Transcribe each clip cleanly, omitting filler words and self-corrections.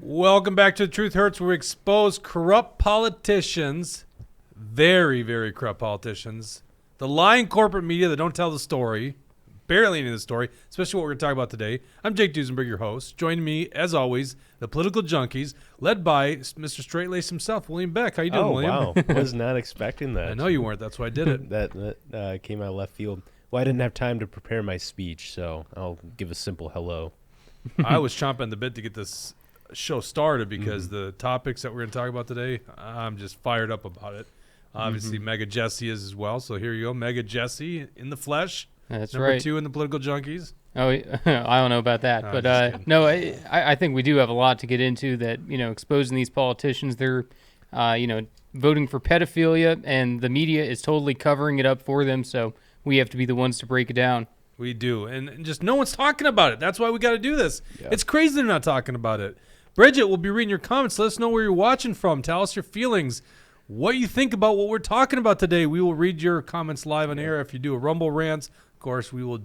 Welcome back to The Truth Hurts, where we expose corrupt politicians, very, very corrupt politicians, the lying corporate media that don't tell the story, barely any of the story, especially what we're going to talk about today. I'm Jake Duesenberg, your host. Joining me, as always, the political junkies, led by Mr. Straight-Laced himself, William Beck. How you doing, William? Oh, wow. Was not expecting that. I know you weren't. That's why I did it. that came out of left field. Well, I didn't have time to prepare my speech, so I'll give a simple hello. I was chomping the bit to get this show started because the topics that we're going to talk about today, I'm just fired up about it. Obviously, Mega Jesse is as well. So here you go, Mega Jesse in the flesh. That's Number right. 2 in the political junkies. Oh, I don't know about that, but no, I think we do have a lot to get into. That exposing these politicians, they're voting for pedophilia, and the media is totally covering it up for them. So we have to be the ones to break it down. We do, and just no one's talking about it. That's why we got to do this. Yeah. It's crazy they're not talking about it. Bridget, we'll be reading your comments. Let us know where you're watching from. Tell us your feelings, what you think about what we're talking about today. We will read your comments live on air. If you do a Rumble rants, of course, we'll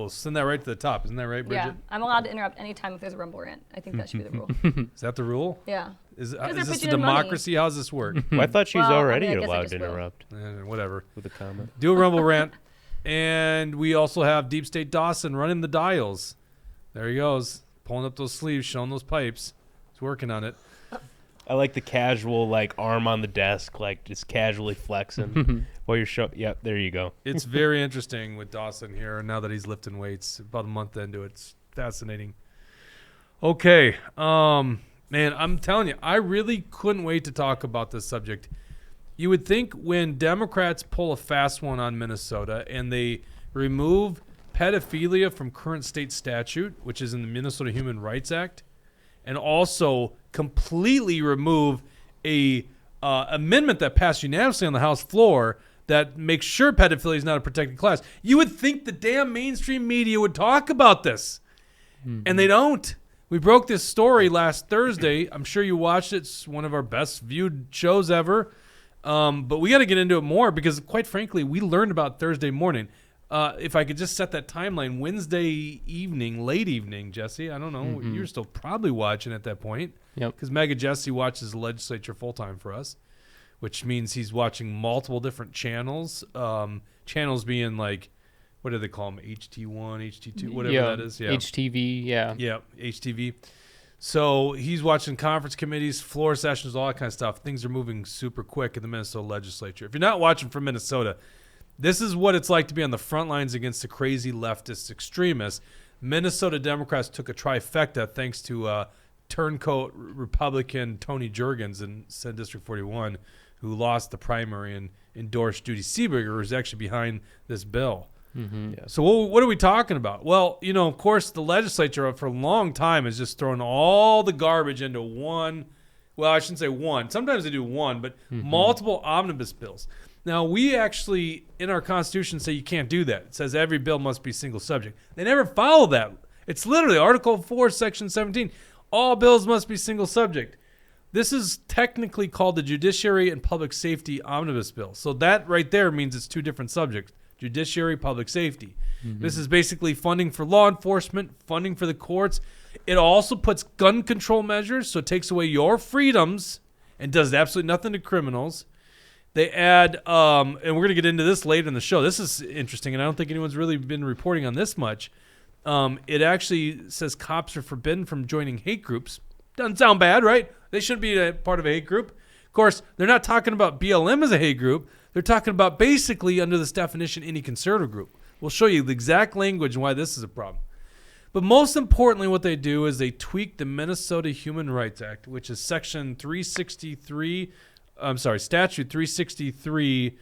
send that right to the top. Isn't that right, Bridget? Yeah, I'm allowed to interrupt anytime if there's a Rumble rant. I think that should be the rule. Is that the rule? Yeah. Is this a democracy? How does this work? Well, I thought she's already I guess allowed to interrupt. Whatever. With a comment. Do a Rumble rant. And we also have Deep State Dawson running the dials. There he goes, pulling up those sleeves, showing those pipes. He's working on it. I like the casual, arm on the desk, just casually flexing while you're showing. Yep, there you go. It's very interesting with Dawson here, now that he's lifting weights. About a month into it. It's fascinating. Okay. Man, I'm telling you, I really couldn't wait to talk about this subject. You would think when Democrats pull a fast one on Minnesota and they remove pedophilia from current state statute, which is in the Minnesota Human Rights Act, and also completely remove a amendment that passed unanimously on the House floor that makes sure pedophilia is not a protected class, you would think the damn mainstream media would talk about this. And they don't. We broke this story last Thursday. I'm sure you watched it. It's one of our best viewed shows ever. But we got to get into it more because, quite frankly, we learned about Thursday morning. If I could just set that timeline, Wednesday evening, late evening, Jesse, I don't know. You're still probably watching at that point. Yep. Because Mega Jesse watches the legislature full-time for us, which means he's watching multiple different channels. Channels being what do they call them? HT1, HT2, whatever that is. Yeah. HTV, yeah. Yeah, HTV. So he's watching conference committees, floor sessions, all that kind of stuff. Things are moving super quick in the Minnesota legislature. If you're not watching from Minnesota, this is what it's like to be on the front lines against the crazy leftist extremists. Minnesota Democrats took a trifecta thanks to turncoat Republican Tony Jurgens in Senate District 41, who lost the primary and endorsed Judy Seeberger, who's actually behind this bill. Yeah. So what are we talking about? Well, of course, the legislature for a long time has just thrown all the garbage into one. Well, I shouldn't say one. Sometimes they do one, but multiple omnibus bills. Now, we actually, in our Constitution, say you can't do that. It says every bill must be single subject. They never follow that. It's literally Article 4, Section 17. All bills must be single subject. This is technically called the Judiciary and Public Safety Omnibus Bill. So that right there means it's two different subjects. Judiciary, public safety. This is basically funding for law enforcement, funding for the courts. It also puts gun control measures, so it takes away your freedoms and does absolutely nothing to criminals. They add, and we're going to get into this later in the show. This is interesting, and I don't think anyone's really been reporting on this much. It actually says cops are forbidden from joining hate groups. Doesn't sound bad, right? They shouldn't be a part of a hate group. Of course, they're not talking about BLM as a hate group. They're talking about basically, under this definition, any conservative group. We'll show you the exact language and why this is a problem. But most importantly, what they do is they tweak the Minnesota Human Rights Act, which is Section 363, Statute 363,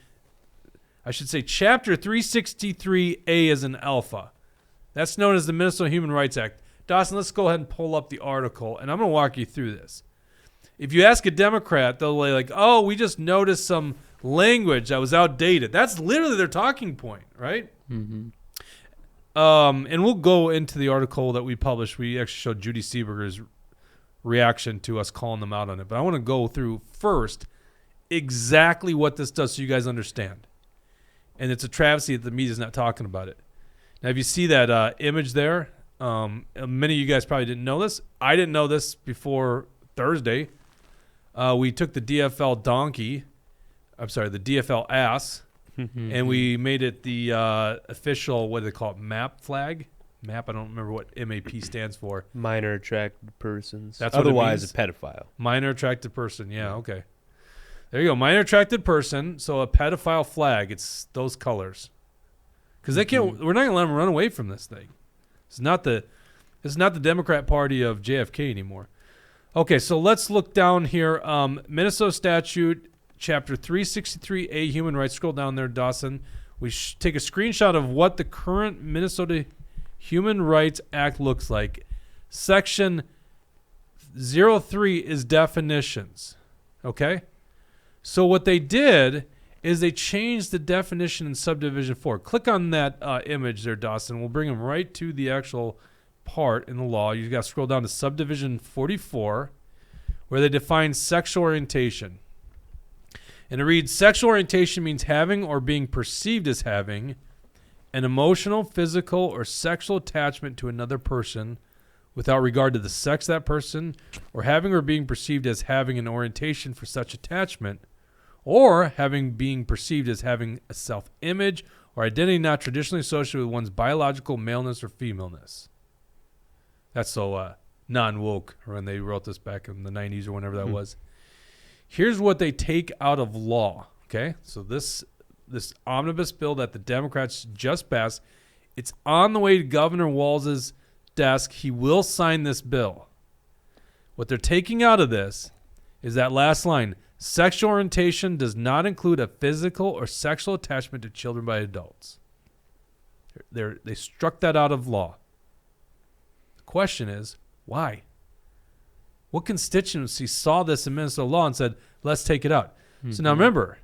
I should say Chapter 363A as an alpha. That's known as the Minnesota Human Rights Act. Dawson, let's go ahead and pull up the article, and I'm going to walk you through this. If you ask a Democrat, they'll be like, oh, we just noticed some language that was outdated. That's literally their talking point, right? And we'll go into the article that we published. We actually showed Judy Seeberger's reaction to us calling them out on it. But I want to go through first exactly what this does so you guys understand. And it's a travesty that the media's not talking about it. Now, if you see that image there, Many of you guys probably didn't know this. I didn't know this before Thursday. We took the DFL donkey. I'm sorry, the DFL ass, and we made it the official, what do they call it, MAP flag? MAP, I don't remember what MAP stands for. Minor attracted persons. That's what it otherwise means? a pedophile. Minor attracted person, yeah, okay. There you go, minor attracted person, so a pedophile flag, it's those colors. Because they can't, we're not going to let them run away from this thing. It's not the Democrat Party of JFK anymore. Okay, so let's look down here. Minnesota statute, chapter 363A, human rights. Scroll down there, Dawson. We take a screenshot of what the current Minnesota Human Rights Act looks like. Section 03 is definitions. Okay? So what they did is they changed the definition in subdivision 4. Click on that image there, Dawson. We'll bring them right to the actual part in the law. You got to scroll down to subdivision 44, where they define sexual orientation. And it reads, sexual orientation means having or being perceived as having an emotional, physical, or sexual attachment to another person without regard to the sex of that person, or having or being perceived as having an orientation for such attachment, or being perceived as having a self-image or identity not traditionally associated with one's biological maleness or femaleness. That's so non-woke when they wrote this back in the 90s or whenever that was. Here's what they take out of law, okay? So this omnibus bill that the Democrats just passed, it's on the way to Governor Walz's desk. He will sign this bill. What they're taking out of this is that last line, sexual orientation does not include a physical or sexual attachment to children by adults. They struck that out of law. The question is, why? What constituency saw this in Minnesota law and said, let's take it out? So now remember,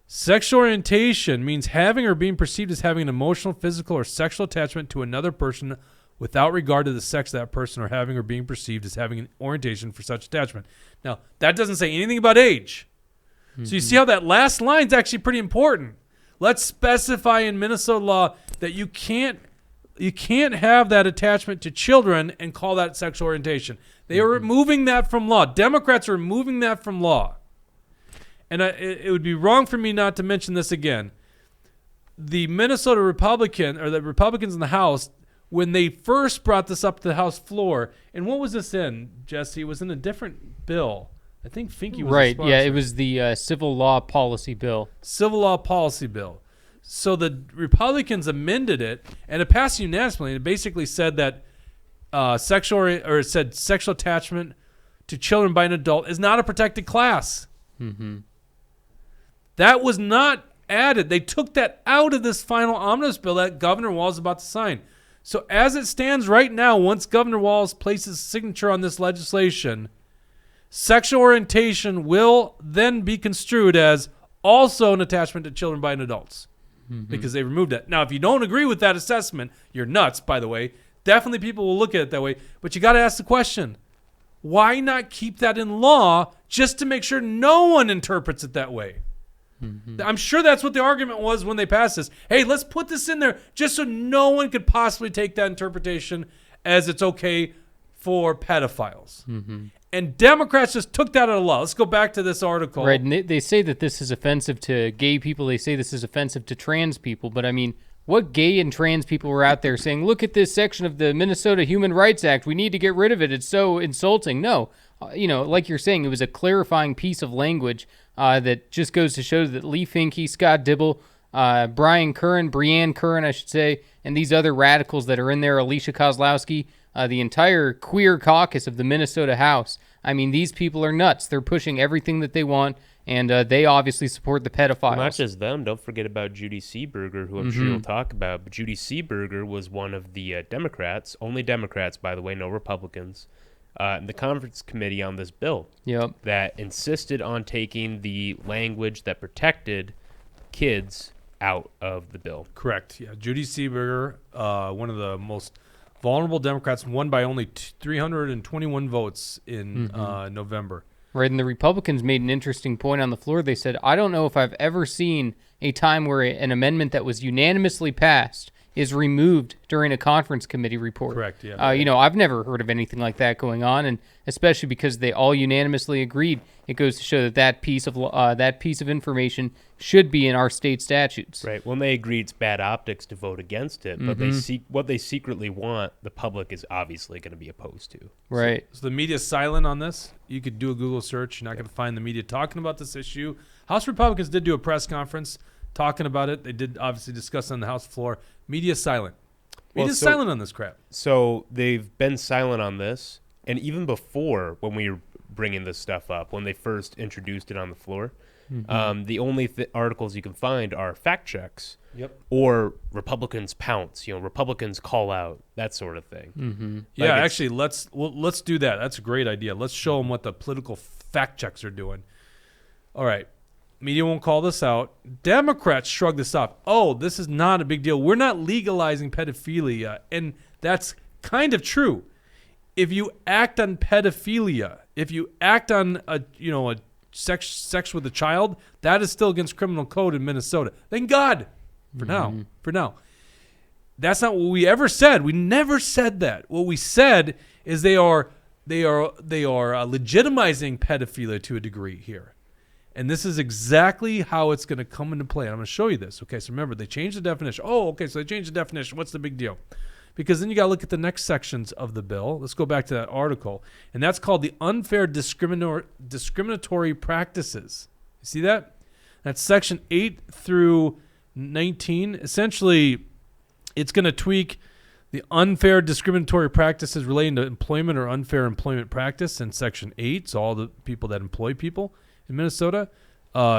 sexual orientation means having or being perceived as having an emotional, physical, or sexual attachment to another person without regard to the sex of that person, or having or being perceived as having an orientation for such attachment. Now, that doesn't say anything about age. So you see how that last line is actually pretty important. Let's specify in Minnesota law that you can't have that attachment to children and call that sexual orientation. They are removing that from law. Democrats are removing that from law. And it would be wrong for me not to mention this again. The Minnesota Republicans in the House, when they first brought this up to the House floor, and what was this in, Jesse? It was in a different bill. I think Finke was right. the sponsor. Yeah, it was the civil law policy bill. Civil law policy bill. So the Republicans amended it, and it passed unanimously. And it basically said that sexual attachment to children by an adult is not a protected class. That was not added. They took that out of this final omnibus bill that Governor Walz is about to sign. So as it stands right now, once Governor Walz places his signature on this legislation, sexual orientation will then be construed as also an attachment to children by an adults. Because they removed it. Now, if you don't agree with that assessment, you're nuts, by the way. Definitely people will look at it that way. But you got to ask the question, why not keep that in law just to make sure no one interprets it that way? I'm sure that's what the argument was when they passed this. Hey, let's put this in there just so no one could possibly take that interpretation as it's okay for pedophiles. And Democrats just took that out of law. Let's go back to this article. Right, and they say that this is offensive to gay people. They say this is offensive to trans people. But, I mean, what gay and trans people were out there saying, look at this section of the Minnesota Human Rights Act. We need to get rid of it. It's so insulting. No. Like you're saying, it was a clarifying piece of language that just goes to show that Lee Finke, Scott Dibble, Brianne Curran, I should say, and these other radicals that are in there, Alicia Kozlowski, the entire queer caucus of the Minnesota House. I mean, these people are nuts. They're pushing everything that they want, and they obviously support the pedophiles. Not just them. Don't forget about Judy Seeberger, who I'm sure you'll talk about. But Judy Seeberger was one of the Democrats, only Democrats, by the way, no Republicans, in the conference committee on this bill that insisted on taking the language that protected kids out of the bill. Correct. Yeah, Judy Seeberger, one of the most vulnerable Democrats, won by only 321 votes in November. Right, and the Republicans made an interesting point on the floor. They said, I don't know if I've ever seen a time where an amendment that was unanimously passed is removed during a conference committee report. Correct, yeah. I've never heard of anything like that going on, and especially because they all unanimously agreed, it goes to show that piece of information should be in our state statutes. Right. When they agree, it's bad optics to vote against it, but what they secretly want, the public is obviously going to be opposed to. Right. So the media's silent on this. You could do a Google search. You're not going to find the media talking about this issue. House Republicans did do a press conference talking about it. They did obviously discuss it on the House floor. Media silent. Media's silent on this crap. So they've been silent on this, and even before when we were bringing this stuff up, when they first introduced it on the floor, the only articles you can find are fact checks. Yep. Or Republicans pounce, Republicans call out, that sort of thing. Mm-hmm. Yeah, actually, let's do that. That's a great idea. Let's show them what the political fact checks are doing. All right. Media won't call this out. Democrats shrug this off. Oh, this is not a big deal. We're not legalizing pedophilia. And that's kind of true. If you act on pedophilia, if you act on a sex with a child, that is still against criminal code in Minnesota. Thank God. For now. That's not what we ever said. We never said that. What we said is they are legitimizing pedophilia to a degree here. And this is exactly how it's going to come into play. And I'm going to show you this. Okay, so remember, they changed the definition. Oh, okay, so they changed the definition. What's the big deal? Because then you got to look at the next sections of the bill. Let's go back to that article. And that's called the unfair discriminatory practices. You see that? That's section 8 through 19. Essentially, it's going to tweak the unfair discriminatory practices relating to employment or unfair employment practice in section 8. So all the people that employ people in Minnesota.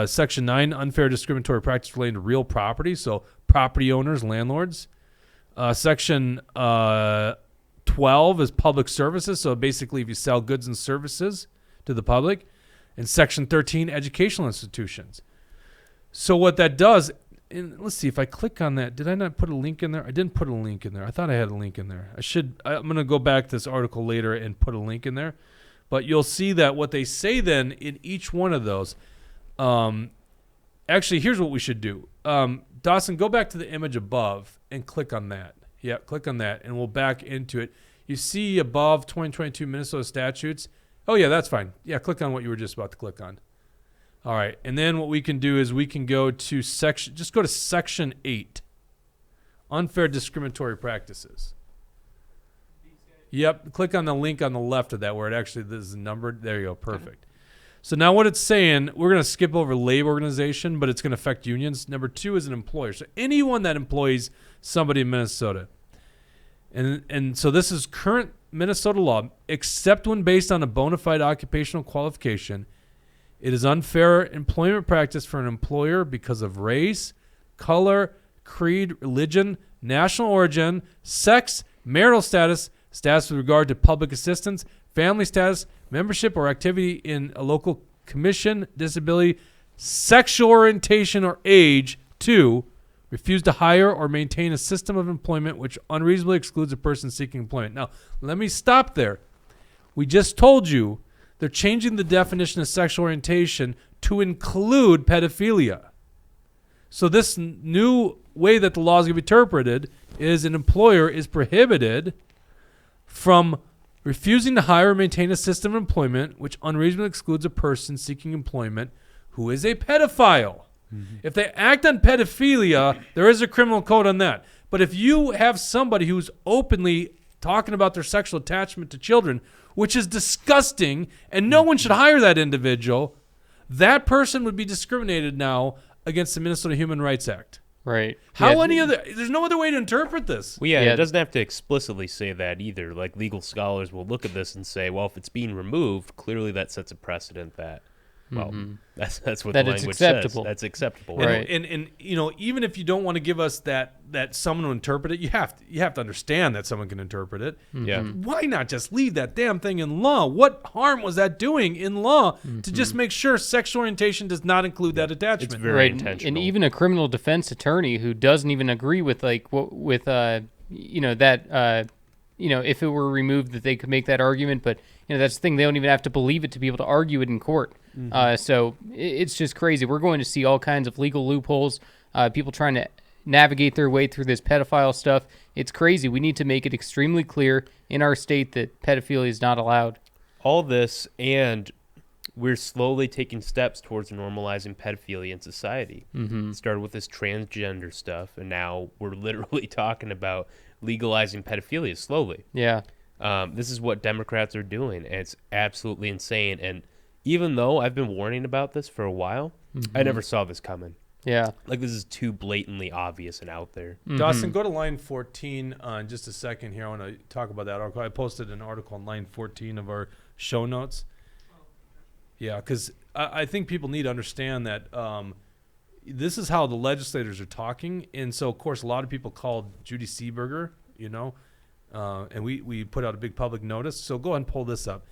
Section 9, unfair discriminatory practice relating to real property. So property owners, landlords. Section 12 is public services. So basically if you sell goods and services to the public. And section 13, educational institutions. So what that does, and let's see if I click on that. Did I not put a link in there? I didn't put a link in there. I thought I had a link in there. I'm going to go back to this article later and put a link in there. But you'll see that what they say then in each one of those. Actually, here's what we should do. Dawson, go back to the image above and click on that. Yeah, click on that, and we'll back into it. You see above 2022 Minnesota statutes. Oh, yeah, that's fine. Yeah, click on what you were just about to click on. All right, and then what we can do is we can go to section 8, unfair discriminatory practices. Yep, click on the link on the left of that where it actually is numbered. There you go, perfect. So now what it's saying, we're going to skip over labor organization, but it's going to affect unions. Number 2 is an employer. So anyone that employs somebody in Minnesota. And so this is current Minnesota law, except when based on a bona fide occupational qualification. It is unfair employment practice for an employer because of race, color, creed, religion, national origin, sex, marital status, status with regard to public assistance, family status, membership or activity in a local commission, disability, sexual orientation or age. 2, refuse to hire or maintain a system of employment which unreasonably excludes a person seeking employment. Now, let me stop there. We just told you they're changing the definition of sexual orientation to include pedophilia. So this new way that the law is going to be interpreted is an employer is prohibited from refusing to hire or maintain a system of employment which unreasonably excludes a person seeking employment who is a pedophile. Mm-hmm. If they act on pedophilia, there is a criminal code on that. But if you have somebody who's openly talking about their sexual attachment to children, which is disgusting, and no one should hire that individual, that person would be discriminated now against the Minnesota Human Rights Act. Right. There's no other way to interpret this. Well, it doesn't have to explicitly say that either. Like, legal scholars will look at this and say, well, if it's being removed, clearly that sets a precedent that, well, that's what that the it's language acceptable. says. That's acceptable. Right. And even if you don't want to give us that someone will interpret it, you have to understand that someone can interpret it. Mm-hmm. Yeah. Why not just leave that damn thing in law? What harm was that doing in law to just make sure sexual orientation does not include that attachment? It's very intentional. And even a criminal defense attorney who doesn't even agree with if it were removed that they could make that argument, but that's the thing, they don't even have to believe it to be able to argue it in court. So it's just crazy. We're going to see all kinds of legal loopholes, people trying to navigate their way through this pedophile stuff. It's crazy. We need to make it extremely clear in our state that pedophilia is not allowed. All this, and we're slowly taking steps towards normalizing pedophilia in society. It started with this transgender stuff, and now we're literally talking about legalizing pedophilia slowly. Yeah. This is what Democrats are doing, and it's absolutely insane. And even though I've been warning about this for a while, I never saw this coming. Yeah. Like, this is too blatantly obvious and out there. Dawson, go to line 14 in just a second here. I want to talk about that article. I posted an article on line 14 of our show notes. Yeah, because I think people need to understand that this is how the legislators are talking. And so, of course, a lot of people called Judy Seeberger, and we put out a big public notice. So go ahead and pull this up.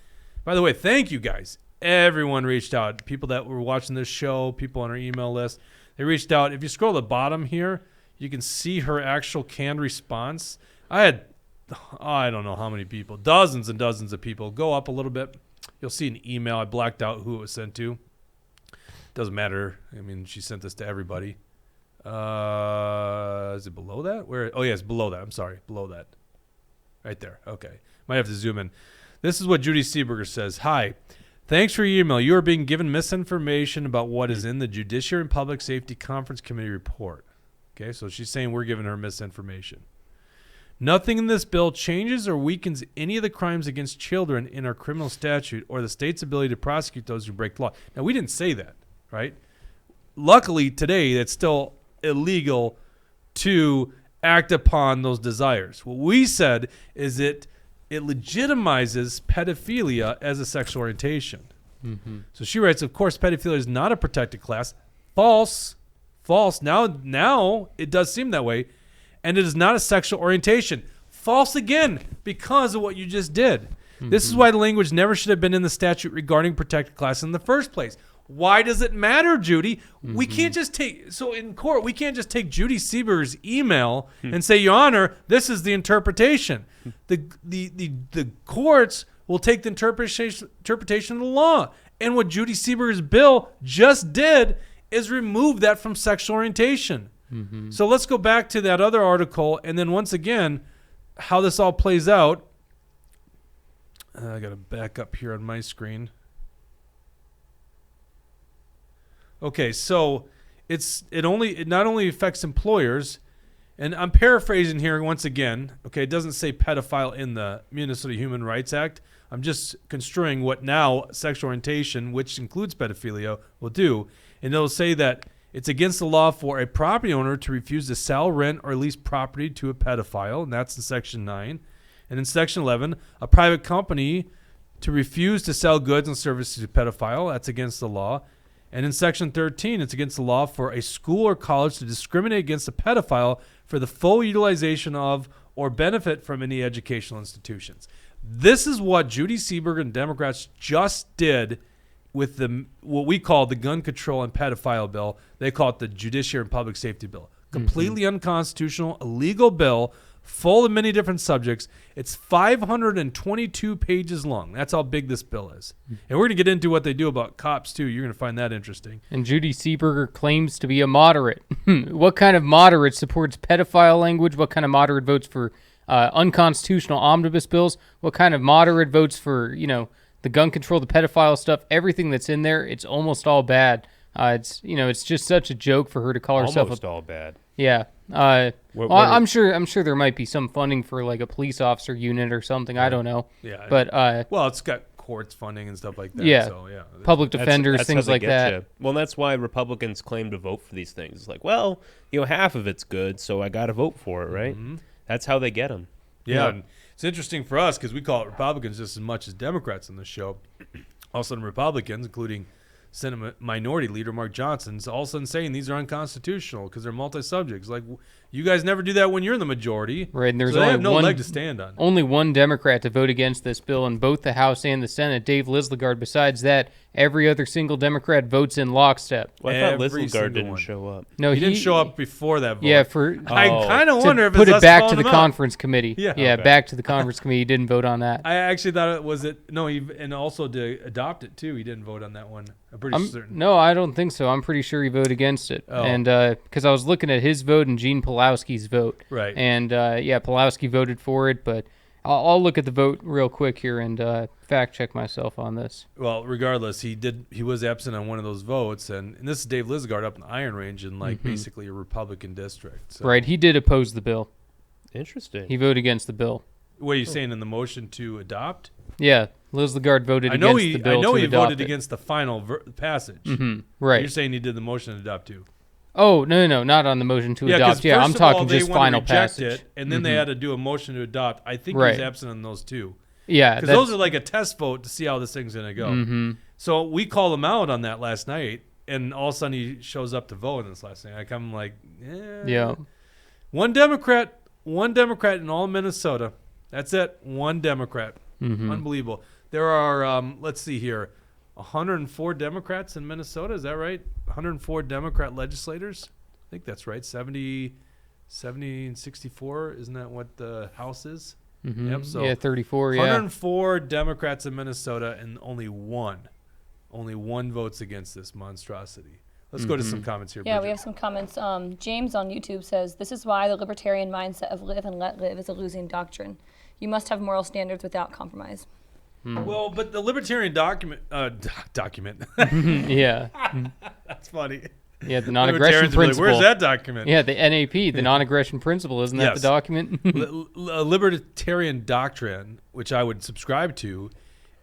By the way, thank you guys. Everyone reached out. People that were watching this show, people on our email list, they reached out. If you scroll to the bottom here, you can see her actual canned response. I don't know how many people, dozens and dozens of people. Go up a little bit. You'll see an email. I blacked out who it was sent to. Doesn't matter. I mean, she sent this to everybody. Is it below that? Where? Oh, yeah, it's below that. I'm sorry. Below that. Right there. Okay. Might have to zoom in. This is what Judy Seeberger says. Hi. Thanks for your email. You are being given misinformation about what is in the Judiciary and Public Safety Conference Committee report. Okay, so she's saying we're giving her misinformation. Nothing in this bill changes or weakens any of the crimes against children in our criminal statute or the state's ability to prosecute those who break the law. Now, we didn't say that, right? Luckily, today, it's still illegal to act upon those desires. What we said is it legitimizes pedophilia as a sexual orientation. So she writes, of course, pedophilia is not a protected class. False. Now it does seem that way. And it is not a sexual orientation. False again, because of what you just did. This is why the language never should have been in the statute regarding protected class in the first place. Why does it matter, Judy? We can't just in court, we can't just take Judy Seeberger's email and say, Your Honor, this is the interpretation. The courts will take the interpretation of the law. And what Judy Seeberger's bill just did is remove that from sexual orientation. So let's go back to that other article, and then once again, how this all plays out. I got to back up here on my screen. Okay, so it not only affects employers, and I'm paraphrasing here once again. Okay, it doesn't say pedophile in the Minnesota Human Rights Act. I'm just construing what now sexual orientation, which includes pedophilia, will do, and it'll say that it's against the law for a property owner to refuse to sell, rent, or lease property to a pedophile, and that's in Section 9. And in Section 11, a private company to refuse to sell goods and services to a pedophile, that's against the law. And in Section 13, it's against the law for a school or college to discriminate against a pedophile for the full utilization of or benefit from any educational institutions. This is what Judy Seeberger and Democrats just did with what we call the gun control and pedophile bill. They call it the Judiciary and Public Safety bill. Completely unconstitutional, illegal bill, full of many different subjects. It's 522 pages long. That's how big this bill is. And we're going to get into what they do about cops, too. You're going to find that interesting. And Judy Seeberger claims to be a moderate. What kind of moderate supports pedophile language? What kind of moderate votes for unconstitutional omnibus bills? What kind of moderate votes for, the gun control, the pedophile stuff? Everything that's in there, it's almost all bad. It's just such a joke for her to call herself almost all bad. Yeah. I'm sure there might be some funding for like a police officer unit or something. I don't know. Yeah. But well, it's got courts funding and stuff like that. Yeah. So yeah. Public defenders, that's things like that. You. Well, that's why Republicans claim to vote for these things. It's like, well, half of it's good, so I got to vote for it, right? That's how they get them. Yeah. And it's interesting for us because we call it Republicans just as much as Democrats on the show. All of a sudden, Republicans, including Senate Minority Leader Mark Johnson, is all of a sudden saying these are unconstitutional because they're multi-subjects. Like, You guys never do that when you're in the majority. Right, and there's so they only have no one leg to stand on. Only one Democrat to vote against this bill in both the House and the Senate, Dave Lislegard. Besides that, every other single Democrat votes in lockstep. Well, I thought Every Lislegard single didn't one. show up. No, He didn't show up before that vote. Yeah, I kind of wonder if put it's it us back calling to the him out. conference committee. Yeah. Yeah, Okay. back to the conference committee. He didn't vote on that. I actually thought it was it. No, and also to adopt it too. He didn't vote on that one. I'm pretty certain. No, I don't think so. I'm pretty sure he voted against it. Oh. And because I was looking at his vote and Gene Pulowski's vote. Right. And Pulowski voted for it, but I'll look at the vote real quick here and fact check myself on this. Well, regardless, he was absent on one of those votes, and this is Dave Lisgard up in the Iron Range in basically a Republican district. So. Right, he did oppose the bill. Interesting. He voted against the bill. What are you saying in the motion to adopt? Yeah, Lislegard voted against the bill. I know to he adopt voted it. against the final passage. Right. You're saying he did the motion to adopt too. Oh, no, not on the motion to adopt. Yeah, I'm talking just final passage. It, and then they had to do a motion to adopt. I think he Right. was absent on those two. Yeah, Because those are like a test vote to see how this thing's going to go. So we called him out on that last night, and all of a sudden he shows up to vote on this last night. I'm like, Yeah. One Democrat in all Minnesota. That's it. One Democrat. Unbelievable. There are, let's see here, 104 Democrats in Minnesota. Is that right? 104 Democrat legislators. I think that's right. 70 and 64. Isn't that what the House is? Yep. So yeah, 34. Yeah. 104 Democrats in Minnesota, and only one votes against this monstrosity. Let's go to some comments here. Yeah, Bridget. we have some comments. James on YouTube says, "This is why the libertarian mindset of live and let live is a losing doctrine. You must have moral standards without compromise." Well, but the libertarian document. Yeah. That's funny. Yeah, the non-aggression Libertarians will be like, principle. where's that document? Yeah, the NAP, the non-aggression principle. Isn't that Yes. the document? A libertarian doctrine, which I would subscribe to,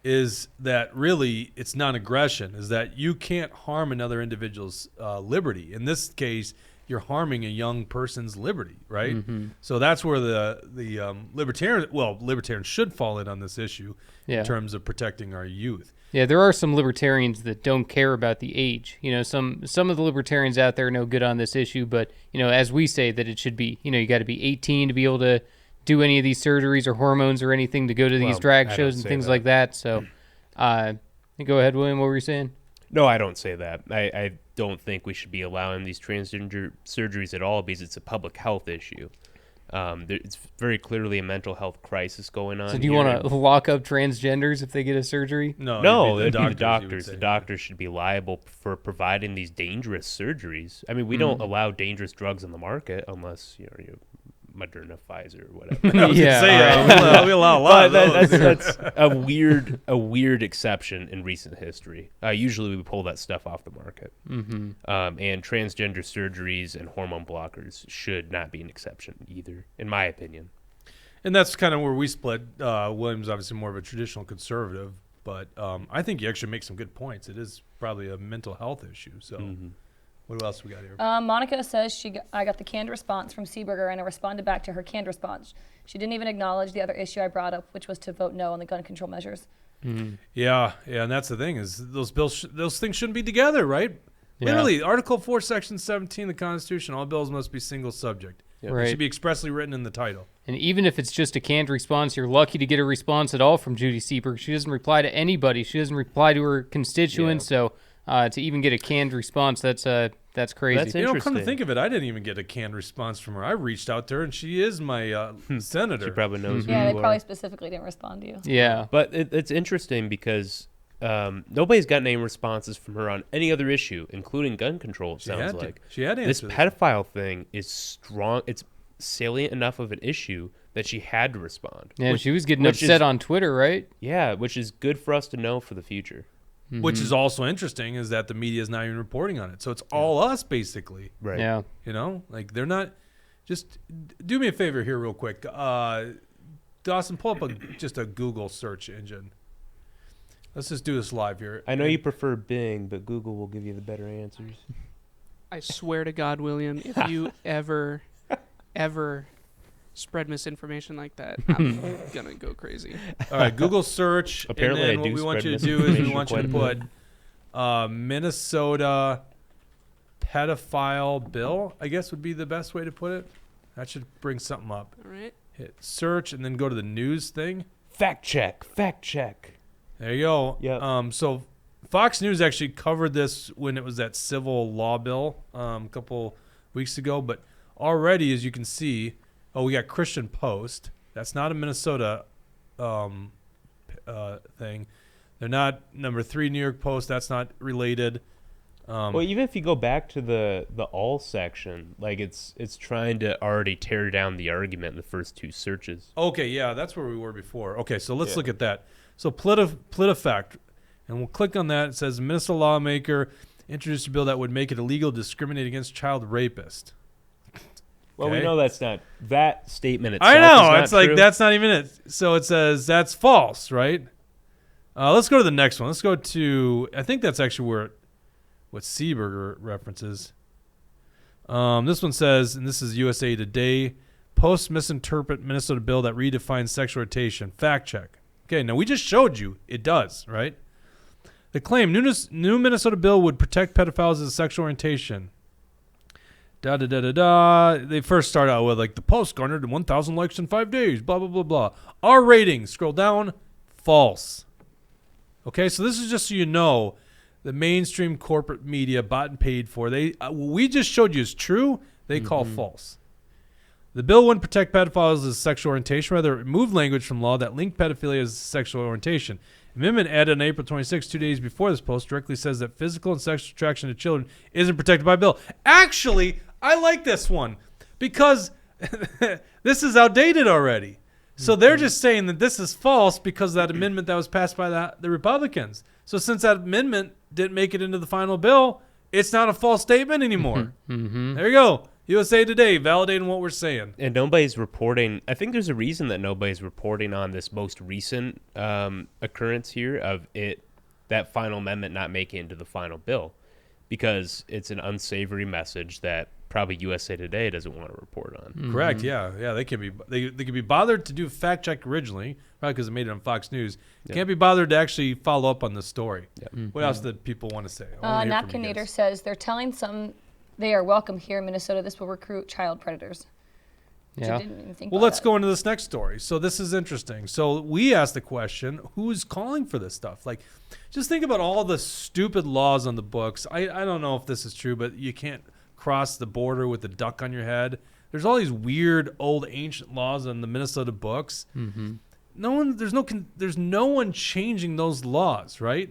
is that really it's non-aggression. Is that you can't harm another individual's liberty. In this case, you're harming a young person's liberty, right? So that's where the libertarians should fall in on this issue in terms of protecting our youth. Yeah, there are some libertarians that don't care about the age. You know, some of the libertarians out there are no good on this issue, but, you know, as we say that it should be, you know, you got to be 18 to be able to do any of these surgeries or hormones or anything to go to these drag shows and things like that. So, go ahead, William, what were you saying? No, I don't say that. I don't think we should be allowing these transgender surgeries at all because it's a public health issue. It's very clearly a mental health crisis going on. So do you want to lock up transgenders if they get a surgery? No, it'd be the doctors. The doctors should be liable for providing these dangerous surgeries. I mean, we don't allow dangerous drugs on the market unless you Moderna, Pfizer, whatever. We allow a lot of those. That's a weird exception in recent history. Usually we pull that stuff off the market. And transgender surgeries and hormone blockers should not be an exception either, in my opinion. And that's kind of where we split. William's obviously more of a traditional conservative, but I think you actually make some good points. It is probably a mental health issue. So what else we got here? Monica says I got the canned response from Seeberger, and I responded back to her canned response. She didn't even acknowledge the other issue I brought up, which was to vote no on the gun control measures. Yeah, and that's the thing is those bills, those things shouldn't be together, right? Literally, Article 4, Section 17 of the Constitution, all bills must be single subject. Right. It should be expressly written in the title. And even if it's just a canned response, you're lucky to get a response at all from Judy Seeberg. She doesn't reply to anybody. She doesn't reply to her constituents. So to even get a canned response, that's crazy. That's interesting. Come to think of it, I didn't even get a canned response from her. I reached out to her, and she is my senator. She probably knows who Yeah, you they are. probably specifically didn't respond to you. Yeah. But it's interesting because nobody's gotten any responses from her on any other issue, including gun control, it sounds like. She had This answers. pedophile thing is strong. It's salient enough of an issue that she had to respond. Yeah, she was getting which upset is- on Twitter, right? Yeah, which is good for us to know for the future. Which is also interesting is that the media is not even reporting on it. So it's all us, basically. Right. Yeah. You know, like they're not. Just do me a favor here, real quick. Dawson, pull up just a Google search engine. Let's just do this live here. I know you prefer Bing, but Google will give you the better answers. I swear to God, William, if you ever spread misinformation like that, I'm gonna go crazy. All right, Google search. Apparently and I then what do we want you to spread do is we misinformation want you to quite a put Minnesota pedophile bill, I guess would be the best way to put it. That should bring something up. All right. Hit search and then go to the news thing. Fact check. There you go. Yep. So Fox News actually covered this when it was that civil law bill a couple weeks ago. But already, as you can see, we got Christian Post. That's not a Minnesota thing. They're not number 3 New York Post. That's not related. Well, even if you go back to the all section, like it's trying to already tear down the argument in the first 2 searches. Okay, yeah, that's where we were before. Okay, so let's look at that. So PolitiFact, and we'll click on that. It says Minnesota lawmaker introduced a bill that would make it illegal to discriminate against child rapists. Well, Okay. we know that's not that statement itself. I know. Is It's not like true. that's not even it. So it says that's false, right? Let's go to the next one. Let's go to, I think that's actually what Seeberger references. This one says, and this is USA Today, Post misinterpret Minnesota bill that redefines sexual orientation. Fact check. Okay, now we just showed you it does, right? The claim, new Minnesota bill would protect pedophiles as a sexual orientation. They first start out with like the Post garnered 1,000 likes in 5 days. Blah blah blah blah. Our rating. Scroll down. False. Okay, so this is just so you know, the mainstream corporate media bought and paid for. What we just showed you is true. They call false. The bill wouldn't protect pedophiles as sexual orientation. Rather, it removed language from law that linked pedophilia as sexual orientation. Amendment added on April 26, 2 days before this post, directly says that physical and sexual attraction to children isn't protected by bill. Actually, I like this one because this is outdated already. So they're just saying that this is false because of that amendment that was passed by the Republicans. So since that amendment didn't make it into the final bill, it's not a false statement anymore. There you go. USA Today validating what we're saying. And nobody's reporting. I think there's a reason that nobody's reporting on this most recent occurrence here of that final amendment not making it into the final bill, because it's an unsavory message that probably USA Today doesn't want to report on. Correct. Yeah. They can be they can be bothered to do fact check originally, probably because it made it on Fox News. Can't be bothered to actually follow up on the story. What else did people want to say? Napkinator says they're telling some they are welcome here in Minnesota. This will recruit child predators. Yeah. Didn't even think Well, about let's that. go into this next story. So this is interesting. So we asked the question, who's calling for this stuff? Like, just think about all the stupid laws on the books. I don't know if this is true, but you can't cross the border with a duck on your head. There's all these weird old ancient laws on the Minnesota books. There's no one changing those laws, right?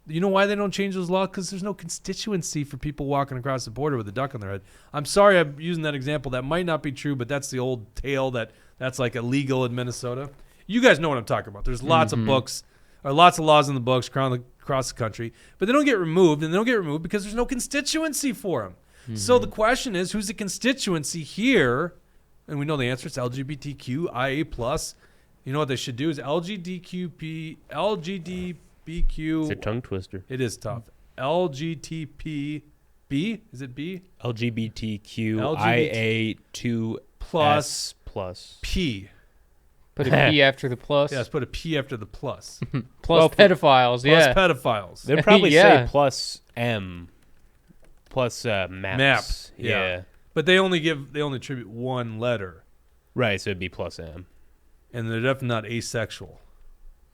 You know why they don't change those laws? Because there's no constituency for people walking across the border with a duck on their head. I'm sorry I'm using that example. That might not be true, but that's the old tale that's like illegal in Minnesota. You guys know what I'm talking about. There's lots of books, or lots of laws in the books across the country, but they don't get removed, and they don't get removed because there's no constituency for them. So the question is, who's the constituency here? And we know the answer. It's LGBTQIA+. You know what they should do is LGBTQ. It's a tongue twister. It is tough. LGTP. B? Is it B? LGBTQIA2 Plus P. P. Put a P after the plus. Yes, put a P after the plus. Plus pedophiles, Plus pedophiles. They'd probably Yeah. say plus M. Plus maps. Map. Yeah. But they only attribute one letter. Right, so it'd be plus M. And they're definitely not asexual.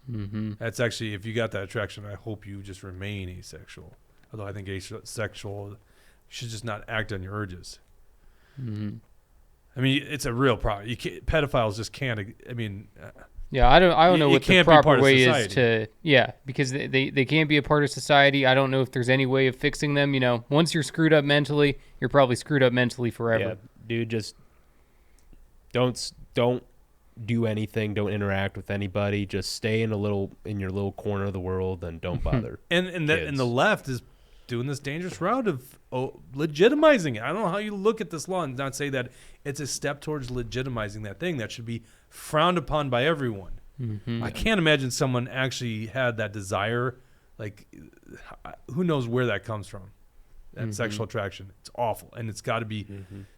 That's actually, if you got that attraction, I hope you just remain asexual. Although I think asexual should just not act on your urges. I mean, it's a real problem. Pedophiles just can't. I mean, Yeah, I don't know what the can't be part proper of way society. is to because they can't be a part of society. I don't know if there's any way of fixing them. Once you're screwed up mentally, you're probably screwed up mentally forever. Yeah, dude, just don't do anything. Don't interact with anybody. Just stay in your little corner of the world and don't bother. and the left is doing this dangerous route of legitimizing it. I don't know how you look at this law and not say that it's a step towards legitimizing that thing that should be frowned upon by everyone. I can't imagine someone actually had that desire. Like, who knows where that comes from? That sexual attraction. It's awful, and it's got to be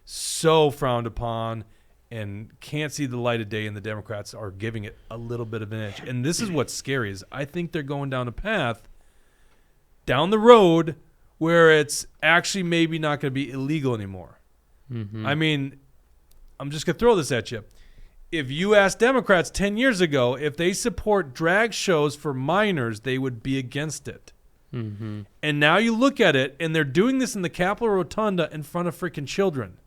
so frowned upon. And can't see the light of day, and the Democrats are giving it a little bit of an edge. And this is what's scary is I think they're going down a path down the road where it's actually maybe not going to be illegal anymore. I mean, I'm just going to throw this at you. If you asked Democrats 10 years ago if they support drag shows for minors, they would be against it. Mm-hmm. And now you look at it, and they're doing this in the Capitol Rotunda in front of freaking children.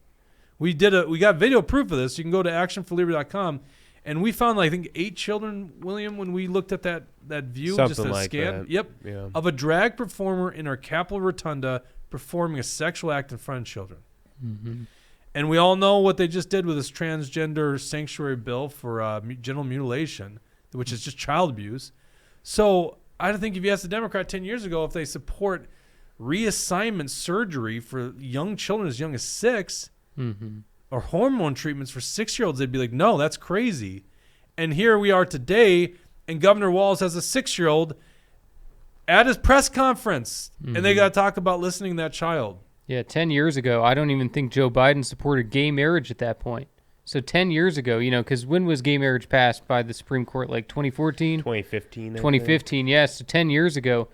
We got video proof of this. You can go to actionforliberty.com, and we found, I think, 8 children, William, when we looked at that view, Something just a like scan. that. Yep. Yeah. Of a drag performer in our Capitol Rotunda performing a sexual act in front of children. Mm-hmm. And we all know what they just did with this transgender sanctuary bill for genital mutilation, which is just child abuse. So I don't think if you asked a Democrat 10 years ago if they support reassignment surgery for young children as young as 6 Mm-hmm. or hormone treatments for 6-year-olds, they'd be like, no, that's crazy. And here we are today, and Governor Walz has a 6-year-old at his press conference, and they got to talk about listening to that child. Yeah, 10 years ago, I don't even think Joe Biden supported gay marriage at that point. So 10 years ago, because when was gay marriage passed by the Supreme Court? Like 2014? 2015. 2015, yes. So 10 years ago,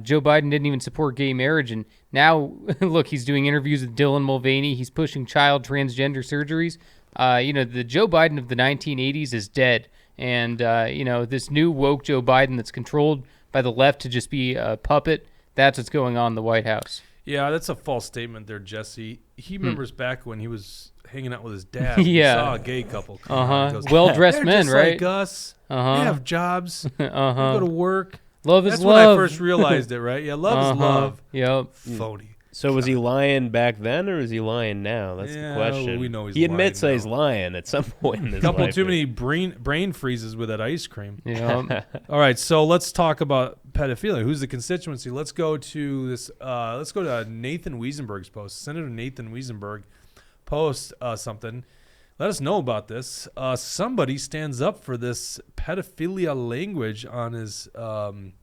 Joe Biden didn't even support gay marriage. And now, look, he's doing interviews with Dylan Mulvaney. He's pushing child transgender surgeries. The Joe Biden of the 1980s is dead. And, this new woke Joe Biden that's controlled by the left to just be a puppet, that's what's going on in the White House. Yeah, that's a false statement there, Jesse. He remembers back when he was hanging out with his dad. Yeah. He saw a gay couple come out. He goes, Well-dressed "They're men, just right? like us. Uh-huh. They have jobs. They go to work. Love is That's love. when I first realized it, right? Yeah, love is love. Yep. Phony. So was he lying back then, or is he lying now? That's Yeah, the question. we know he's he admits lying that he's now. lying at some point in his Couple life. too many brain freezes with that ice cream. Yep. All right, so let's talk about pedophilia. Who's the constituency? Let's go to this. Let's go to Nathan Wiesenberg's post. Senator Nathan Wiesenberg posts something. Let us know about this. Somebody stands up for this pedophilia language on his. And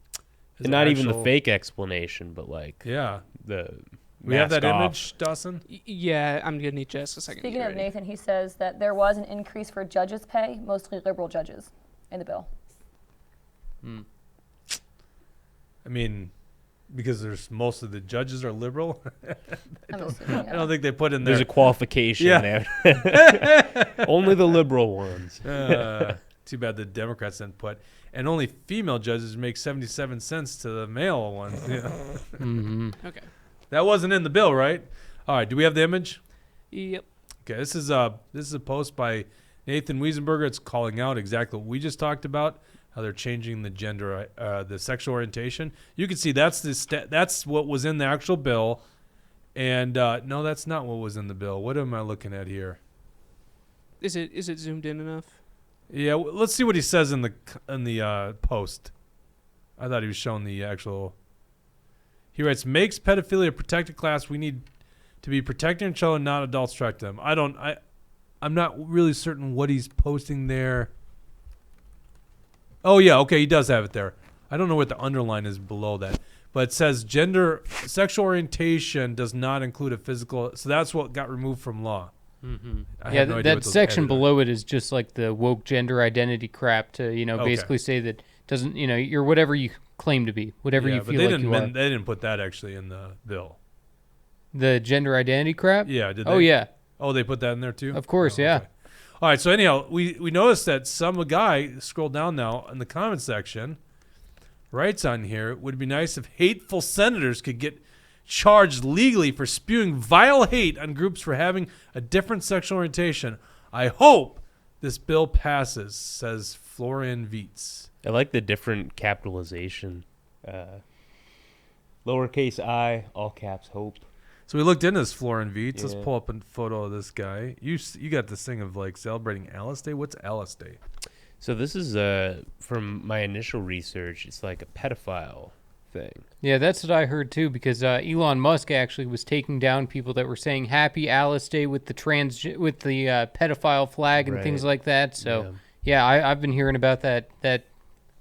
not even the fake explanation, but Yeah. the. We have that mask off. image, Dawson? Yeah, I'm gonna need just a second. Speaking to of get ready. Nathan, he says that there was an increase for judges' pay, mostly liberal judges, in the bill. I mean, because there's most of the judges are liberal. I'm assuming. I don't think they put in there. There's a qualification Yeah. there. Only the liberal ones. Too bad the Democrats didn't put. And only female judges make 77 cents to the male ones. Yeah. Okay. That wasn't in the bill, right? All right. Do we have the image? Yep. Okay. This is a post by Nathan Wiesenberger. It's calling out exactly what we just talked about. How they're changing the gender, the sexual orientation. You can see that's that's what was in the actual bill, and no, that's not what was in the bill. What am I looking at here? Is it zoomed in enough? Yeah, let's see what he says in the post. I thought he was showing the actual. He writes, "Makes pedophilia a protected class. We need to be protecting children, not adults track them." I'm not really certain what he's posting there. Oh, yeah, okay, he does have it there. I don't know what the underline is below that. But it says sexual orientation does not include a physical. So that's what got removed from law. Mm-hmm. I Yeah, have no idea what that those section added are. below it is just like the woke gender identity crap to, basically say that doesn't, you're whatever you claim to be, whatever you feel like you are. They didn't put that actually in the bill. The gender identity crap? Yeah, did they? Oh, yeah. Oh, they put that in there too? Of course, yeah. Okay. All right, so anyhow, we noticed that some guy, scroll down now, in the comment section, writes on here, it would be nice if hateful senators could get charged legally for spewing vile hate on groups for having a different sexual orientation. I hope this bill passes, says Florian Vietz. I like the different capitalization. Lowercase I, all caps, hope. So we looked into this Florian Vietz. Let's Yeah. pull up a photo of this guy. You got this thing of like celebrating Alice Day. What's Alice Day? So this is from my initial research. It's like a pedophile thing. Yeah, that's what I heard too, because Elon Musk actually was taking down people that were saying Happy Alice Day with the pedophile flag and things Right. like that. So yeah, I've been hearing about that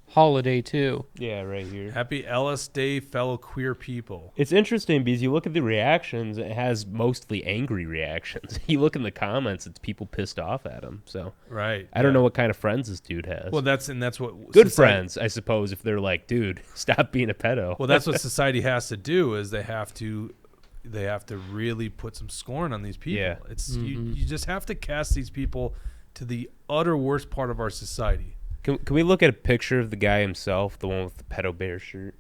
holiday too. Yeah, right here. Happy Alice Day, fellow queer people. It's interesting because you look at the reactions, it has mostly angry reactions. You look in the comments, it's people pissed off at him. So Right. I don't know what kind of friends this dude has. Well, that's what Good society- friends, I suppose, if they're like, dude, stop being a pedo. Well, that's what society has to do is they have to they have to really put some scorn on these people. Yeah. It's you just have to cast these people to the utter worst part of our society. Can we look at a picture of the guy himself, the one with the pedo bear shirt?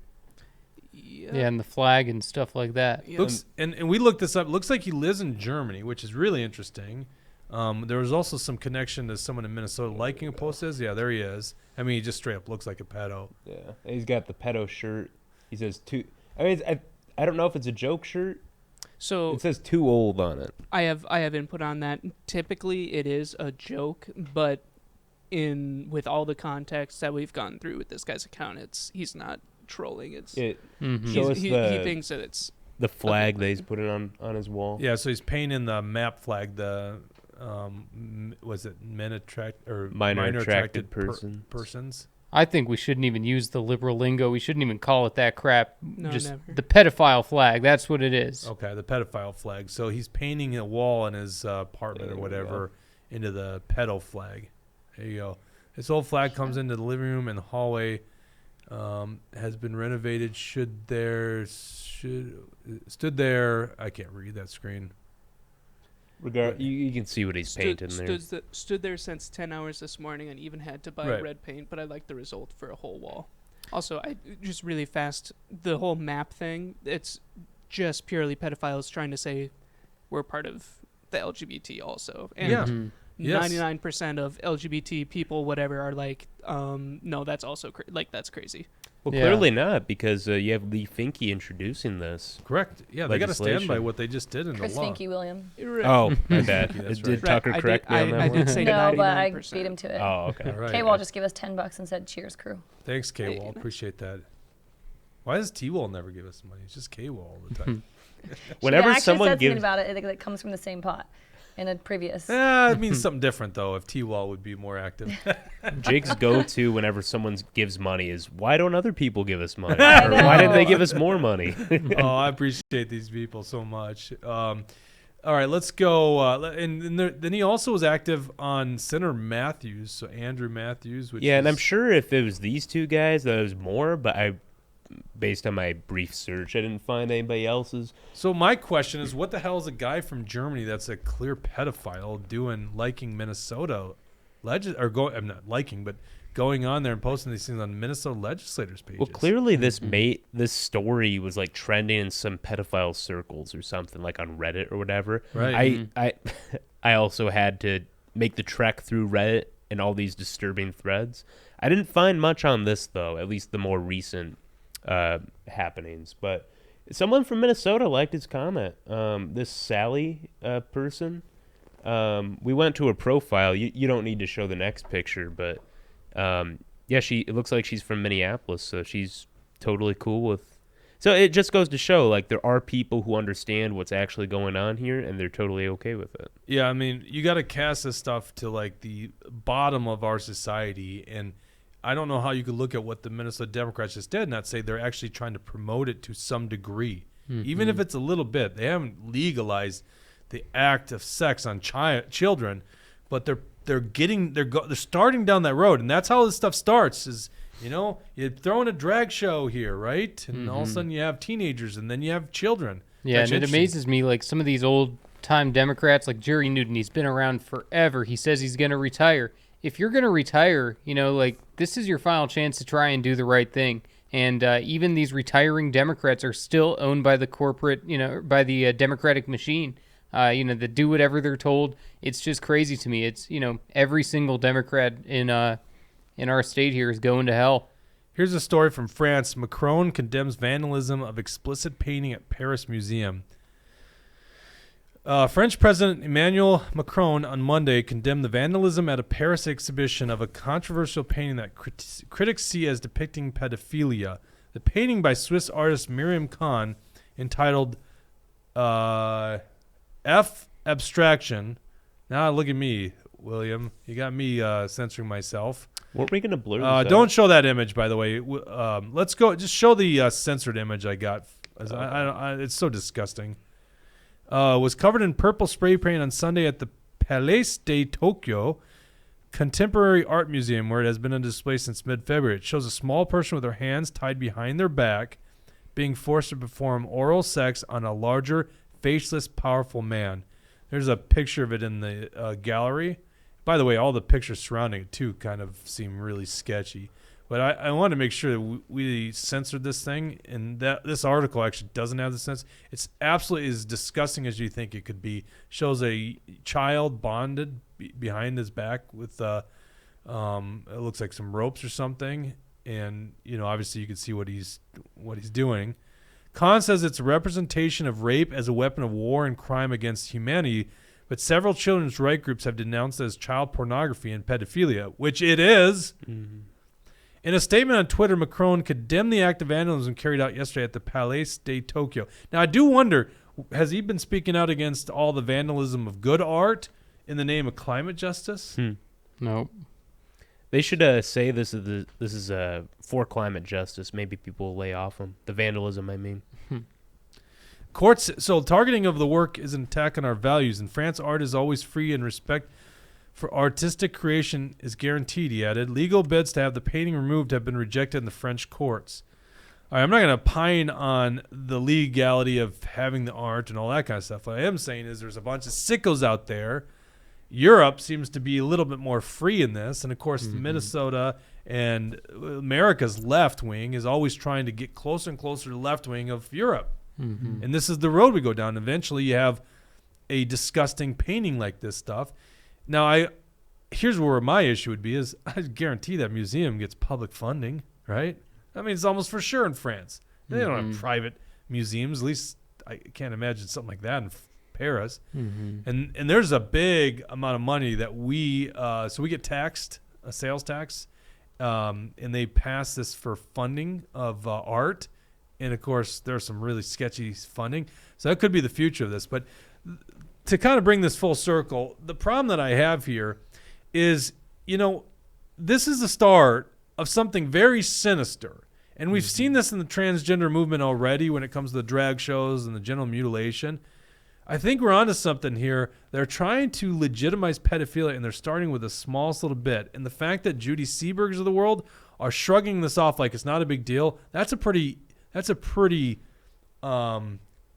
Yeah, and the flag and stuff like that. Yeah. Looks and we looked this up. Looks like he lives in Germany, which is really interesting. There was also some connection to someone in Minnesota liking a post. Yeah, there he is. I mean, he just straight up looks like a pedo. Yeah, he's got the pedo shirt. He says too. I mean, I don't know if it's a joke shirt. So It says too old on it. I have input on that. Typically, it is a joke, but with all the context that we've gone through with this guy's account, he's not trolling. Show us He the thinks that it's the flag that he's putting on his wall. Yeah, so he's painting the MAP flag. The was it minor attracted persons? I think we shouldn't even use the liberal lingo. We shouldn't even call it that crap. No, Just never. the pedophile flag. That's what it is. Okay, the pedophile flag. So he's painting a wall in his apartment or There we whatever into the pedo flag. There you go. This old flag comes into the living room and the hallway. Has been renovated. Stood there. I can't read that screen. You can see what he's painting there. Stood there since 10 hours this morning and even had to buy red paint, but I like the result for a whole wall. Also, I just really fast, the whole map thing, it's just purely pedophiles trying to say we're part of the LGBT also. And Yes. 99% of LGBT people, whatever, are like, no, that's also that's crazy. Well, clearly not, because you have Lee Finke introducing this. Correct. Yeah, they got to stand by what they just did in Chris the law. Finke, William. Oh, my bad. That's Did right. Tucker correct me on that I one? did say No, but I 99%. beat him to it. Oh, okay. All right. K-Wall just gave us $10 and said, cheers, crew. Thanks, K-Wall. Appreciate that. Why does T-Wall never give us money? It's just K-Wall all the time. Whenever she someone said something gives, about it that comes from the same pot in a previous. It means something different, though, if T-Wall would be more active. Jake's go-to whenever someone gives money is, why don't other people give us money? Or why didn't they give us more money? Oh, I appreciate these people so much. All right, let's go. Then he also was active on Senator Matthews, so Andrew Matthews. Which And I'm sure if it was these two guys, that was more, but based on my brief search, I didn't find anybody else's. So my question is, what the hell is a guy from Germany that's a clear pedophile doing liking Minnesota I'm not liking, but going on there and posting these things on Minnesota legislators' pages? Well, clearly this story was like trending in some pedophile circles or something, like on Reddit or whatever. Right. I also had to make the trek through Reddit and all these disturbing threads. I didn't find much on this, though, at least the more recent happenings. But someone from Minnesota liked his comment. This Sally person, we went to her profile. You don't need to show the next picture, but it looks like she's from Minneapolis, so she's totally cool with. So it just goes to show, like, there are people who understand what's actually going on here, and they're totally okay with it. Yeah, I mean, you got to cast this stuff to, like, the bottom of our society, and I don't know how you could look at what the Minnesota Democrats just did and not say they're actually trying to promote it to some degree. Even if it's a little bit. They haven't legalized the act of sex on children, but they're starting down that road, and that's how this stuff starts is, you're throwing a drag show here, right? And all of a sudden you have teenagers, and then you have children. Yeah, That's and it amazes me, like, some of these old-time Democrats, like Jerry Newton, he's been around forever. He says he's going to retire. If you're going to retire, like, this is your final chance to try and do the right thing. And even these retiring Democrats are still owned by the corporate, by the Democratic machine, that do whatever they're told. It's just crazy to me. It's, every single Democrat in our state here is going to hell. Here's a story from France. Macron condemns vandalism of explicit painting at Paris Museum. French President Emmanuel Macron on Monday condemned the vandalism at a Paris exhibition of a controversial painting that critics see as depicting pedophilia. The painting by Swiss artist Miriam Khan, entitled F Abstraction. Now look at me, William. You got me censoring myself. Weren't we going to blur this out? Don't show that image, by the way. Let's go. Just show the censored image I got. It's so disgusting. Was covered in purple spray paint on Sunday at the Palais de Tokyo Contemporary Art Museum, where it has been on display since mid-February. It shows a small person with their hands tied behind their back, being forced to perform oral sex on a larger, faceless, powerful man. There's a picture of it in the gallery. By the way, all the pictures surrounding it, too, kind of seem really sketchy. But I want to make sure that we censored this thing, and that this article actually doesn't have the sense. It's absolutely as disgusting as you think it could be. Shows a child bonded behind his back with, it looks like some ropes or something. And, obviously you can see what he's doing. Khan says it's a representation of rape as a weapon of war and crime against humanity, but several children's rights groups have denounced it as child pornography and pedophilia, which it is. Mm-hmm. In a statement on Twitter, Macron condemned the act of vandalism carried out yesterday at the Palais de Tokyo. Now, I do wonder, has he been speaking out against all the vandalism of good art in the name of climate justice? No. They should say this is for climate justice. Maybe people will lay off them. The vandalism, I mean. Courts. So targeting of the work is an attack on our values. In France, art is always free and respect for artistic creation is guaranteed, he added. Legal bids to have the painting removed have been rejected in the French courts. All right, I'm not going to pine on the legality of having the art and all that kind of stuff. What I am saying is there's a bunch of sickos out there. Europe seems to be a little bit more free in this. And, of course, Minnesota and America's left wing is always trying to get closer and closer to the left wing of Europe. Mm-hmm. And this is the road we go down. Eventually you have a disgusting painting like this stuff. Now, here's where my issue would be is I guarantee that museum gets public funding, right? I mean, it's almost for sure in France. They don't have private museums. At least I can't imagine something like that in Paris. Mm-hmm. And there's a big amount of money that we get taxed, a sales tax, and they pass this for funding of art. And, of course, there's some really sketchy funding. So that could be the future of this. But to kind of bring this full circle, the problem that I have here is, this is the start of something very sinister. And we've seen this in the transgender movement already when it comes to the drag shows and the genital mutilation. I think we're onto something here. They're trying to legitimize pedophilia, and they're starting with the smallest little bit. And the fact that Judy Seebergers of the world are shrugging this off like it's not a big deal, that's a pretty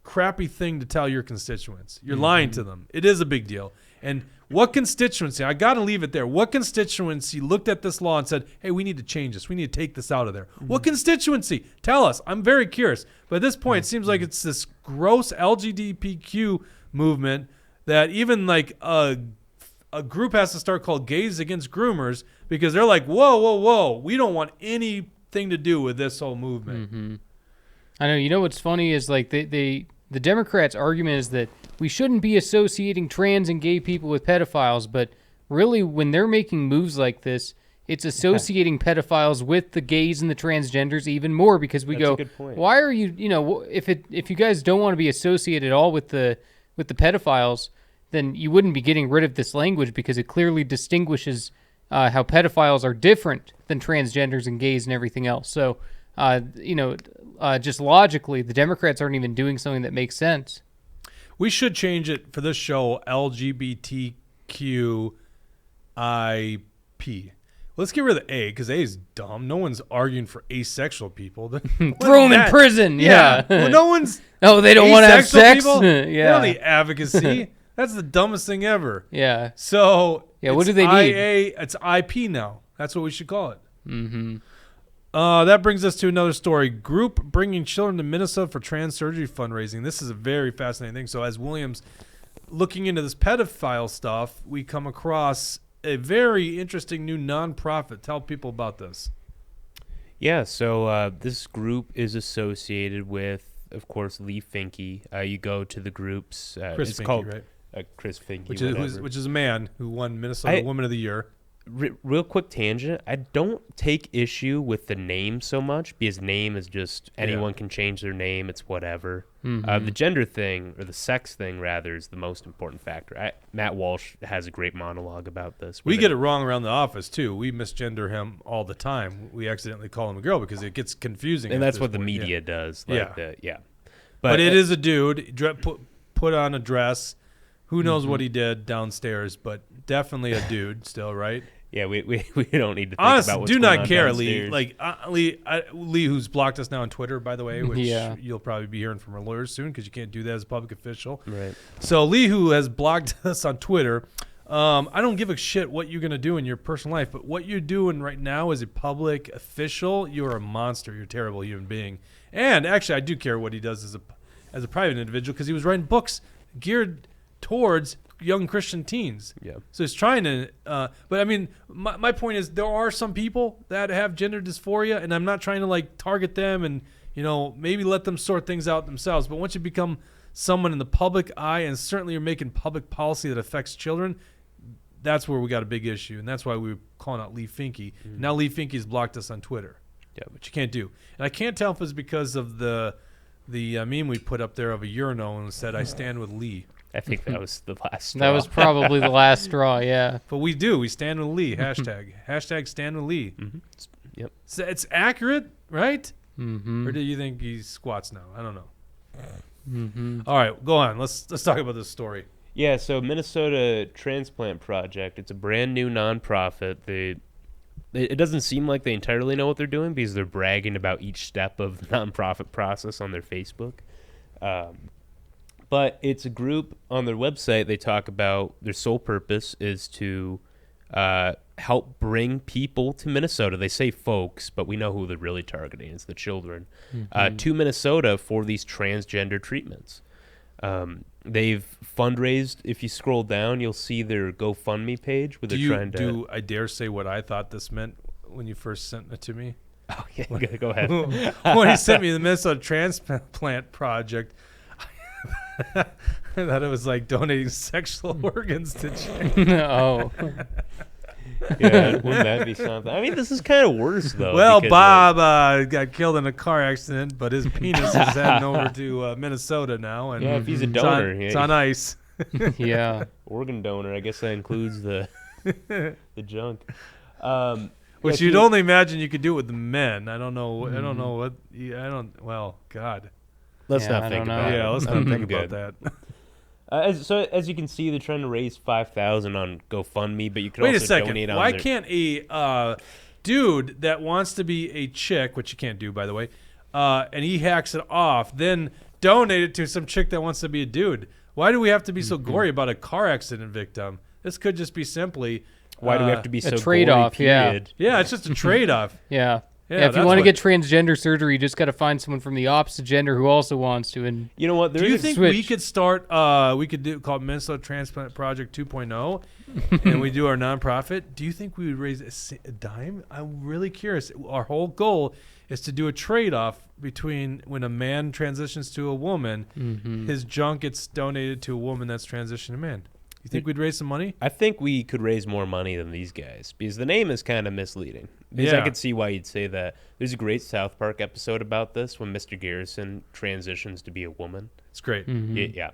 crappy thing to tell your constituents. You're lying to them. It is a big deal. And what constituency, I got to leave it there. What constituency looked at this law and said, hey, we need to change this. We need to take this out of there. What constituency? Tell us. I'm very curious. But at this point, it seems like it's this gross LGBTQ movement that even like a group has to start called Gays Against Groomers because they're like, whoa. We don't want anything to do with this whole movement. Mm-hmm. I know. What's funny is like the Democrats' argument is that we shouldn't be associating trans and gay people with pedophiles, but really when they're making moves like this, it's associating pedophiles with the gays and the transgenders even more because we go, why are you, if you guys don't want to be associated at all with the pedophiles, then you wouldn't be getting rid of this language because it clearly distinguishes how pedophiles are different than transgenders and gays and everything else. So, just logically, the Democrats aren't even doing something that makes sense. We should change it for this show, LGBTQIP. Let's get rid of the A, because A is dumb. No one's arguing for asexual people. Throw them in prison. Yeah. Well, no one's. Oh, they don't want to have sex? Yeah. They don't need advocacy. That's the dumbest thing ever. Yeah. So, what do they need? It's IP now. That's what we should call it. Mm-hmm. That brings us to another story. Group bringing children to Minnesota for trans surgery fundraising. This is a very fascinating thing. So as William's looking into this pedophile stuff, we come across a very interesting new nonprofit. Tell people about this. Yeah, so this group is associated with, of course, Lee Finke. You go to the groups. Chris it's Finke, called, right? Chris Finke, which is a man who won Minnesota Woman of the Year. Real quick tangent. I don't take issue with the name so much because name is just anyone can change their name. It's whatever. Mm-hmm. The gender thing or the sex thing rather is the most important factor. Matt Walsh has a great monologue about this. We get it wrong around the office too. We misgender him all the time. We accidentally call him a girl because it gets confusing. And that's what the media does. But it is a dude put on a dress. Who knows what he did downstairs, but definitely a dude still, right? Yeah, we don't need to think Honestly, about what's do going not on care, downstairs. Lee, who's blocked us now on Twitter, by the way, which Yeah. you'll probably be hearing from our lawyers soon because you can't do that as a public official. Right. So Lee, who has blocked us on Twitter, I don't give a shit what you're gonna do in your personal life, but what you're doing right now as a public official, you're a monster. You're a terrible human being. And actually, I do care what he does as a private individual because he was writing books geared towards young Christian teens. Yeah. So he's trying to, but I mean, my point is there are some people that have gender dysphoria, and I'm not trying to like target them and, maybe let them sort things out themselves. But once you become someone in the public eye, and certainly you're making public policy that affects children, that's where we got a big issue. And that's why we were calling out Lee Finke. Mm-hmm. Now Lee Finke's blocked us on Twitter. Yeah, which you can't do. And I can't tell if it's because of the meme we put up there of a urinal and said, "I stand with Lee." I think that was the last straw. That was probably the last straw, yeah. But we do. We stand with Lee. Hashtag stand with Lee. Mm-hmm. Yep. So it's accurate, right? Mm-hmm. Or do you think he squats now? I don't know. Mm-hmm. All right, go on. Let's talk about this story. Yeah, so Minnesota Transplant Project, it's a brand new nonprofit. It doesn't seem like they entirely know what they're doing because they're bragging about each step of the nonprofit process on their Facebook. But it's a group on their website. They talk about their sole purpose is to help bring people to Minnesota. They say folks, but we know who they're really targeting. It's the children. To Minnesota for these transgender treatments. They've fundraised. If you scroll down, you'll see their GoFundMe page where they're trying to... Do I dare say what I thought this meant when you first sent it to me? Oh, yeah, go ahead. When he sent me the Minnesota Transplant Project, I thought it was like donating sexual organs to children. Oh. Yeah, wouldn't that be something? I mean, this is kind of worse, though. Well, Bob got killed in a car accident, but his penis is heading over to Minnesota now. And yeah, if he's a donor. It's on ice. Yeah. Organ donor. I guess that includes the junk. Which you'd only imagine you could do it with the men. I don't know. I don't know what. I don't. Well, God. Let's not think about it. Yeah, let's not think about that. As you can see, they're trying to raise $5,000 on GoFundMe, but you can also donate on Why can't a dude that wants to be a chick, which you can't do, by the way, and he hacks it off, then donate it to some chick that wants to be a dude? Why do we have to be so gory about a car accident victim? This could just be simply... Why do we have to be so trade-off? Yeah, it's just a trade-off. Yeah, if you want to get transgender surgery, you just got to find someone from the opposite gender who also wants to. And you know what? Do you think we could start? We could call it Minnesota Transplant Project 2.0, and we do our nonprofit. Do you think we would raise a dime? I'm really curious. Our whole goal is to do a trade-off between when a man transitions to a woman, his junk gets donated to a woman that's transitioned to man. You think we'd raise some money? I think we could raise more money than these guys because the name is kind of misleading. Because I could see why you'd say that. There's a great South Park episode about this when Mr. Garrison transitions to be a woman. It's great. Yeah.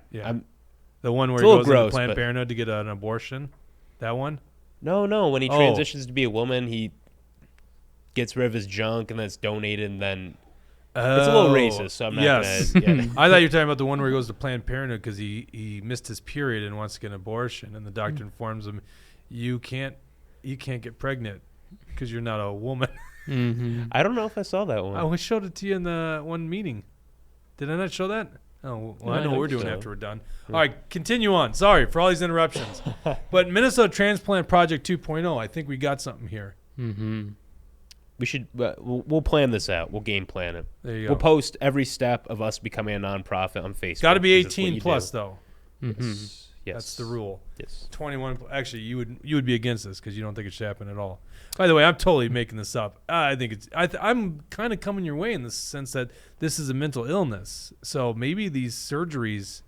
The one where he goes to gross, Planned Parenthood to get an abortion? That one? No. When he transitions to be a woman, he gets rid of his junk and then it's donated and then... It's a little racist, so I'm not going to... I thought you were talking about the one where he goes to Planned Parenthood because he missed his period and wants to get an abortion, and the doctor informs him, you can't get pregnant because you're not a woman. I don't know if I saw that one. I showed it to you in the one meeting. Did I not show that? Oh, well, I know what we're doing after we're done. All right, continue on. Sorry for all these interruptions. But Minnesota Transplant Project 2.0, I think we got something here. We should. We'll plan this out. We'll game plan it. There you go. We'll post every step of us becoming a nonprofit on Facebook. Got to be 18 plus, though. Yes. That's the rule. Yes. 21. Actually, you would be against this because you don't think it should happen at all. By the way, I'm totally making this up. I think it's. I'm kind of coming your way in the sense that this is a mental illness. So maybe these surgeries.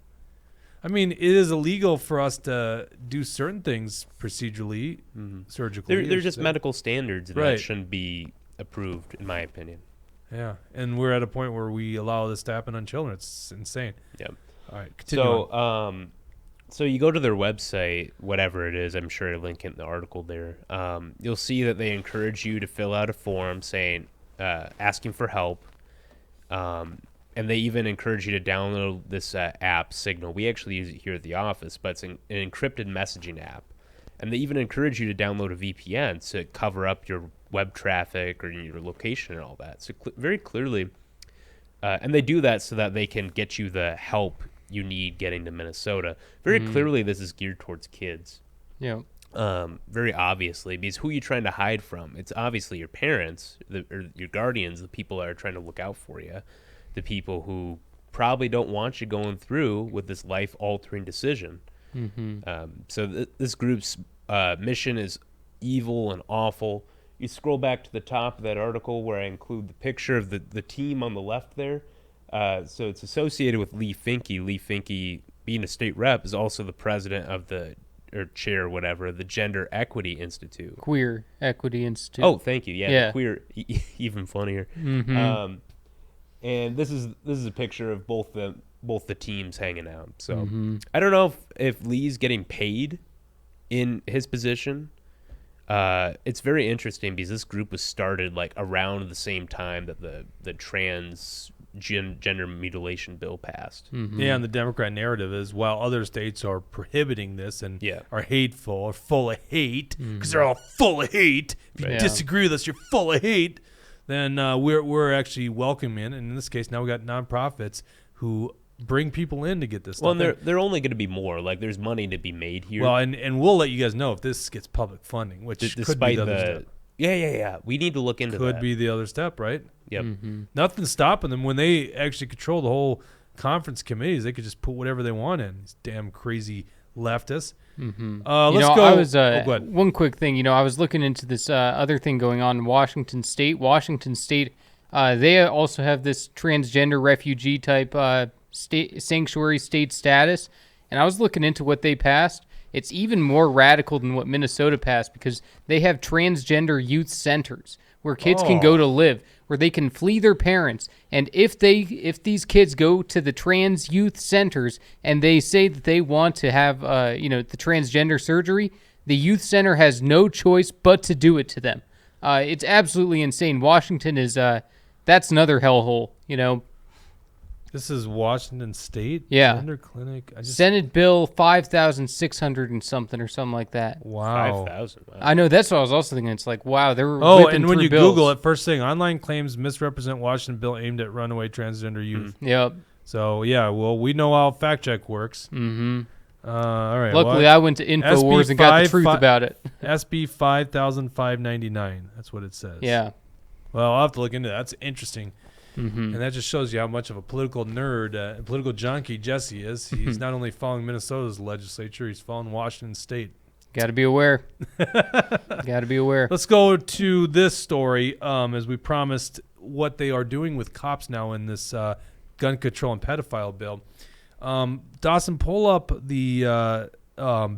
I mean, it is illegal for us to do certain things procedurally, surgically. They're just medical standards that shouldn't be approved, in my opinion. Yeah, and we're at a point where we allow this to happen on children. It's insane. Yeah. All right, continue on. So you go to their website, whatever it is, I'm sure I link it in the article there. You'll see that they encourage you to fill out a form saying, asking for help. And they even encourage you to download this app, Signal. We actually use it here at the office, but it's an encrypted messaging app. And they even encourage you to download a VPN to cover up your web traffic or your location and all that. So very clearly, and they do that so that they can get you the help you need getting to Minnesota. Very clearly, this is geared towards kids. Yeah. Very obviously, because who are you trying to hide from? It's obviously your parents, or your guardians, the people that are trying to look out for you, the people who probably don't want you going through with this life-altering decision. So this group's mission is evil and awful. You scroll back to the top of that article where I include the picture of the team on the left there. So it's associated with Lee Finke. Lee Finke, being a state rep, is also the president of or chair, whatever, the Gender Equity Institute. Queer Equity Institute. Oh, thank you. Yeah. Yeah. Queer, even funnier. And this is a picture of both the teams hanging out. So I don't know if Lee's getting paid in his position. It's very interesting because this group was started like around the same time that the trans gender mutilation bill passed. Yeah, and the Democrat narrative is, while other states are prohibiting this and are hateful or full of hate, because they're all full of hate. If you disagree with us, you're full of hate. Then we're actually welcoming, and in this case, now we got nonprofits who bring people in to get this stuff. Well, they're only going to be more. Like, there's money to be made here. Well, and we'll let you guys know if this gets public funding, which could be the other step. Yeah. We need to look into that. Could be the other step, right? Yep. Nothing's stopping them. When they actually control the whole conference committees, they could just put whatever they want in. These damn crazy leftists. Let's go. I was, go ahead. One quick thing. I was looking into this other thing going on in Washington State. Washington State, they also have this transgender refugee type sanctuary state status. And I was looking into what they passed. It's even more radical than what Minnesota passed because they have transgender youth centers where kids can go to live, where they can flee their parents. And if these kids go to the trans youth centers and they say that they want to have the transgender surgery, the youth center has no choice but to do it to them. It's absolutely insane. Washington is that's another hellhole. This is Washington State? Yeah. Gender clinic? Senate Bill 5,600 and something or something like that. Wow. 5,000. Wow. I know, that's what I was also thinking. It's like, wow, they were whipping and when through you bills. Google it, first thing, online claims misrepresent Washington bill aimed at runaway transgender youth. Yep. So, yeah, well, we know how fact check works. All right. Luckily, I went to InfoWars and got the truth about it. SB 5,599. That's what it says. Yeah. Well, I'll have to look into that. That's interesting. And that just shows you how much of a political nerd, political junkie Jesse is. He's not only following Minnesota's legislature, he's following Washington State. Got to be aware. Got to be aware. Let's go to this story. As we promised, what they are doing with cops now in this gun control and pedophile bill. Dawson, pull up the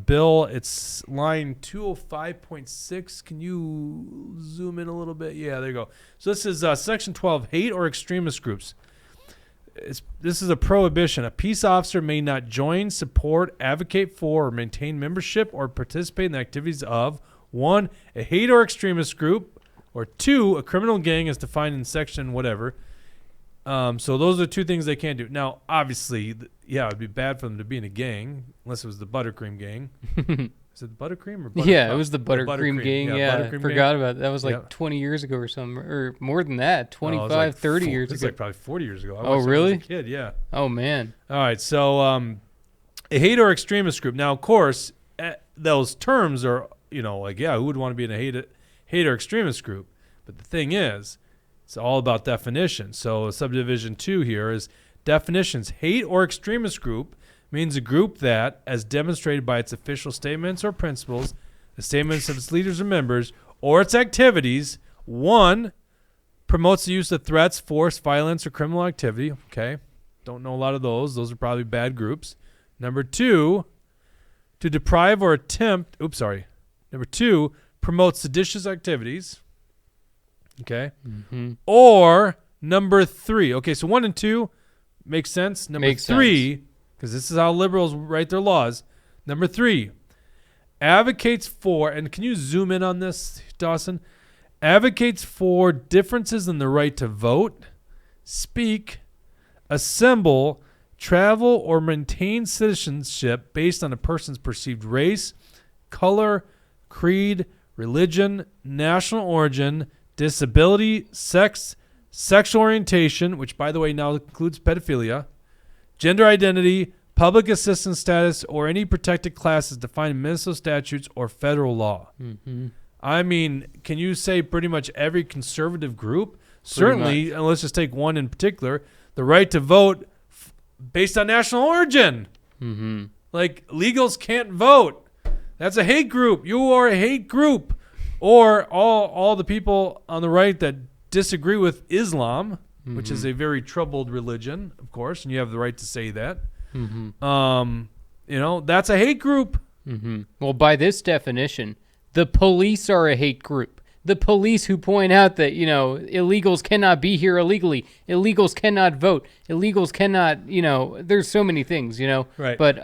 bill. It's line 205.6. Can you zoom in a little bit? Yeah, there you go. So this is section 12, hate or extremist groups. This is a prohibition. A peace officer may not join, support, advocate for, or maintain membership or participate in the activities of 1, a hate or extremist group, or 2, a criminal gang as defined in section whatever. So those are two things they can't do. Now, obviously, it'd be bad for them to be in a gang, unless it was the Buttercream gang. Is it the Buttercream or Buttercup? Yeah, it was the Buttercream gang. Yeah, Buttercream forgot gang. about that. That was like 20 years ago or something, or more than that, 25, 30 years ago. It's like probably 40 years ago. Oh, really? As a kid, yeah. Oh, man. All right, so a hate or extremist group. Now, of course, those terms are, who would want to be in a hate or extremist group? But the thing is, it's all about definition. So subdivision 2 here is definitions. Hate or extremist group means a group that, as demonstrated by its official statements or principles, the statements of its leaders or members, or its activities, 1, promotes the use of threats, force, violence, or criminal activity. Okay. Don't know a lot of those. Those are probably bad groups. Number 2, to deprive or attempt, Number 2, promotes seditious activities. Okay. Or number 3. Okay, so 1 and 2 makes sense. Number 3, because this is how liberals write their laws. Number 3, advocates for, and can you zoom in on this, Dawson? Advocates for differences in the right to vote, speak, assemble, travel, or maintain citizenship based on a person's perceived race, color, creed, religion, national origin, disability, sex, sexual orientation, which, by the way, now includes pedophilia, gender identity, public assistance status, or any protected classes defined in Minnesota statutes or federal law. Mm-hmm. I mean, can you say pretty much every conservative group? Certainly, and let's just take one in particular, the right to vote based on national origin. Mm-hmm. Like, legals can't vote. That's a hate group. You are a hate group. Or all the people on the right that disagree with Islam, which is a very troubled religion, of course, and you have the right to say that. Mm-hmm. That's a hate group. Mm-hmm. Well, by this definition, the police are a hate group. The police who point out that, illegals cannot be here illegally. Illegals cannot vote. Illegals cannot, there's so many things, Right. But,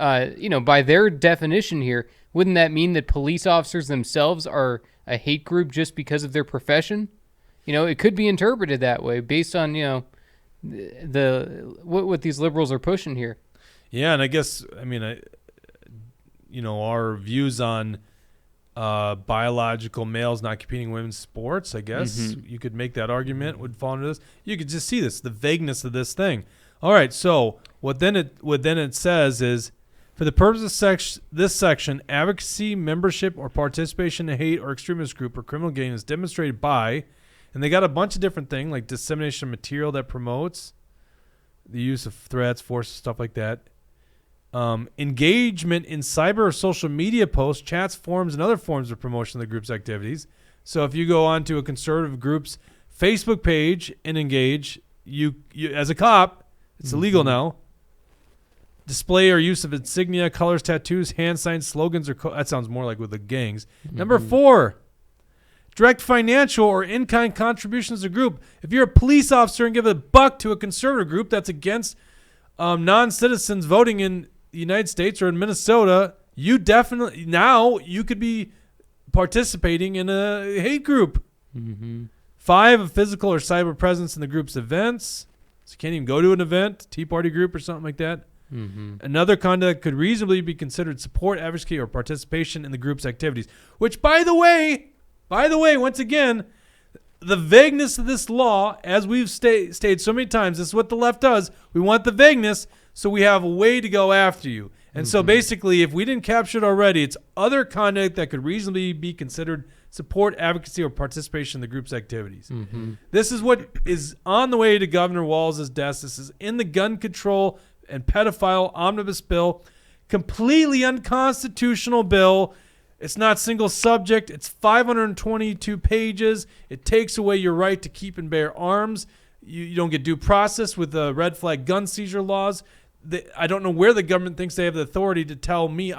by their definition here, wouldn't that mean that police officers themselves are a hate group just because of their profession? It could be interpreted that way based on, what these liberals are pushing here. Yeah, and I guess, our views on biological males not competing in women's sports, I guess you could make that argument would fall into this. You could just see the vagueness of this thing. All right, so what then it says is, for the purpose of this section, advocacy, membership, or participation in a hate or extremist group or criminal gang is demonstrated by, and they got a bunch of different things like dissemination of material that promotes the use of threats, forces, stuff like that. Engagement in cyber or social media posts, chats, forums, and other forms of promotion of the group's activities. So if you go onto a conservative group's Facebook page and engage, you as a cop, it's illegal now. Display or use of insignia, colors, tattoos, hand signs, slogans, or that sounds more like with the gangs. Number 4, direct financial or in-kind contributions to the group. If you're a police officer and give $1 to a conservative group that's against non-citizens voting in the United States or in Minnesota, you definitely now you could be participating in a hate group. 5, a physical or cyber presence in the group's events. So you can't even go to an event, Tea Party group or something like that. Another conduct could reasonably be considered support, advocacy, or participation in the group's activities. Which, by the way, once again, the vagueness of this law, as we've stated so many times, this is what the left does. We want the vagueness, so we have a way to go after you. And so basically, if we didn't capture it already, it's other conduct that could reasonably be considered support, advocacy, or participation in the group's activities. This is what is on the way to Governor Walz's desk. This is in the gun control and pedophile omnibus bill. Completely unconstitutional bill. It's not single subject. It's 522 pages. It takes away your right to keep and bear arms. You don't get due process with the red flag gun seizure laws. I don't know where the government thinks they have the authority to tell me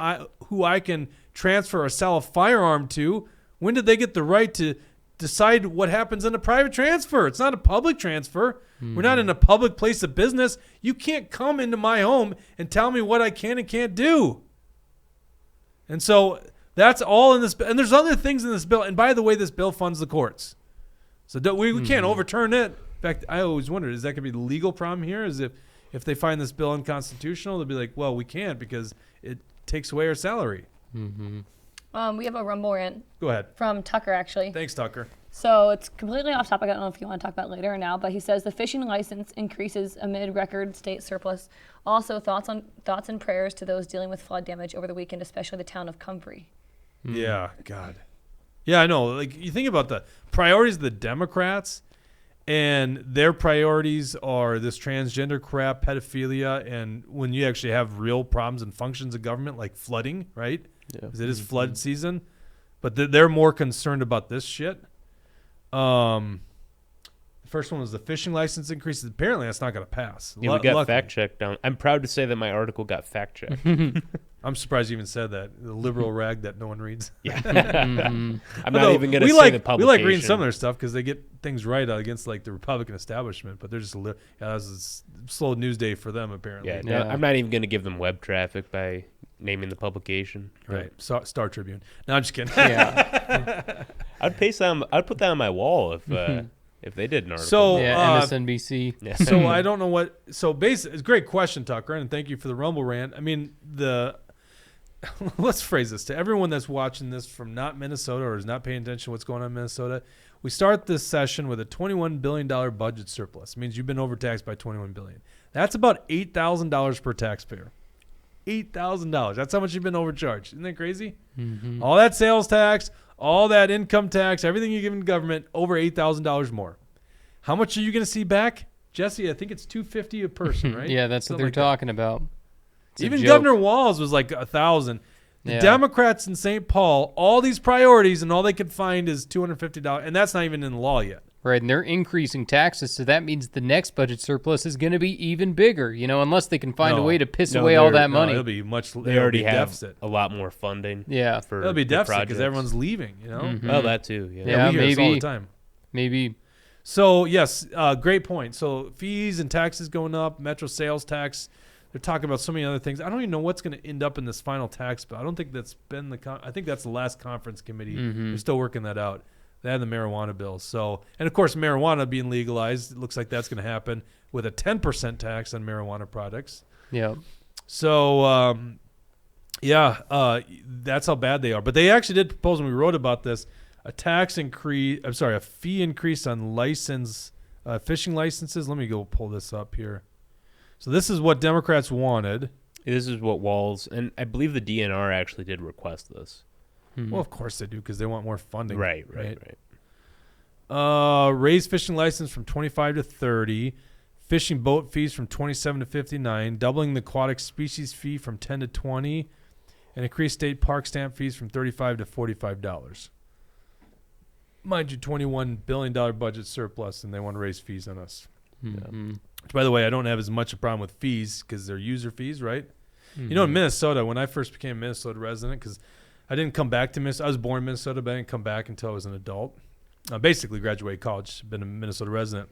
who I can transfer or sell a firearm to. When did they get the right to decide what happens in a private transfer? It's not a public transfer. We're not in a public place of business. You can't come into my home and tell me what I can and can't do. And so that's all in this. And there's other things in this bill. And by the way, this bill funds the courts. So we can't overturn it. In fact, I always wondered, is that going to be the legal problem here? Is if they find this bill unconstitutional, they'll be like, well, we can't because it takes away our salary. We have a Rumble rant. Go ahead. From Tucker, actually. Thanks, Tucker. So it's completely off topic. I don't know if you want to talk about it later or now, but he says the fishing license increases amid record state surplus. Also, thoughts and prayers to those dealing with flood damage over the weekend, especially the town of Comfrey. Yeah, God. Yeah, I know. Like, you think about the priorities of the Democrats, and their priorities are this transgender crap, pedophilia, and when you actually have real problems and functions of government like flooding, right? Yeah. Because it is flood season. But they're more concerned about this shit. The first one was the fishing license increases. Apparently, that's not going to pass. Yeah, we got fact-checked on. I'm proud to say that my article got fact-checked. I'm surprised you even said that. The liberal rag that no one reads. Yeah. I'm not even going to say the publication. We like reading some of their stuff because they get things right against like the Republican establishment, but they're just it was a slow news day for them, apparently. Yeah, no, I'm not even going to give them web traffic by naming the publication. Right. Star Tribune. No, I'm just kidding. Yeah. I'd put that on my wall if they did an article. So MSNBC. Yeah. So I don't know what. So basically, it's a great question, Tucker, and thank you for the Rumble rant. I mean, let's phrase this to everyone that's watching this from not Minnesota or is not paying attention to what's going on in Minnesota. We start this session with a $21 billion budget surplus. It means you've been overtaxed by $21 billion. That's about $8,000 per taxpayer. $8,000. That's how much you've been overcharged. Isn't that crazy? Mm-hmm. All that sales tax, all that income tax, everything you give in government, over $8,000 more. How much are you going to see back? Jesse, I think it's $250 a person, right? Yeah, that's Something what they're like talking about. Even Governor Walz was like $1,000. The Democrats in St. Paul, all these priorities, and all they could find is $250, and that's not even in law yet. Right, and they're increasing taxes, so that means the next budget surplus is going to be even bigger, unless they can find a way to piss away all that money. It'll be much. They already have deficit. a lot more funding. Yeah. For it'll be deficit because projects. everyone's leaving, Mm-hmm. Oh, that too. Yeah, Yeah, we hear this all maybe. the time. Maybe. So, yes, great point. So, fees and taxes going up, metro sales tax. They're talking about so many other things. I don't even know what's going to end up in this final tax bill. I don't think that's been I think that's the last conference committee. Mm-hmm. They're still working that out. They had the marijuana bill. So, and of course, marijuana being legalized, it looks like that's going to happen with a 10% tax on marijuana products. Yeah. So, that's how bad they are. But they actually did propose when we wrote about this a fee increase on fishing licenses. Let me go pull this up here. So this is what Democrats wanted. This is what Walz, and I believe the DNR actually did request this. Mm-hmm. Well, of course they do because they want more funding. Right. Raise fishing license from 25 to 30. Fishing boat fees from 27 to 59. Doubling the aquatic species fee from 10 to 20. And increase state park stamp fees from $35 to $45. Mind you, $21 billion budget surplus, and they want to raise fees on us. Mm-hmm. Which, by the way, I don't have as much a problem with fees because they're user fees, right? Mm-hmm. You know, in Minnesota, when I first became a Minnesota resident, because I didn't come back to Minnesota. I was born in Minnesota, but I didn't come back until I was an adult. Basically graduated college, been a Minnesota resident.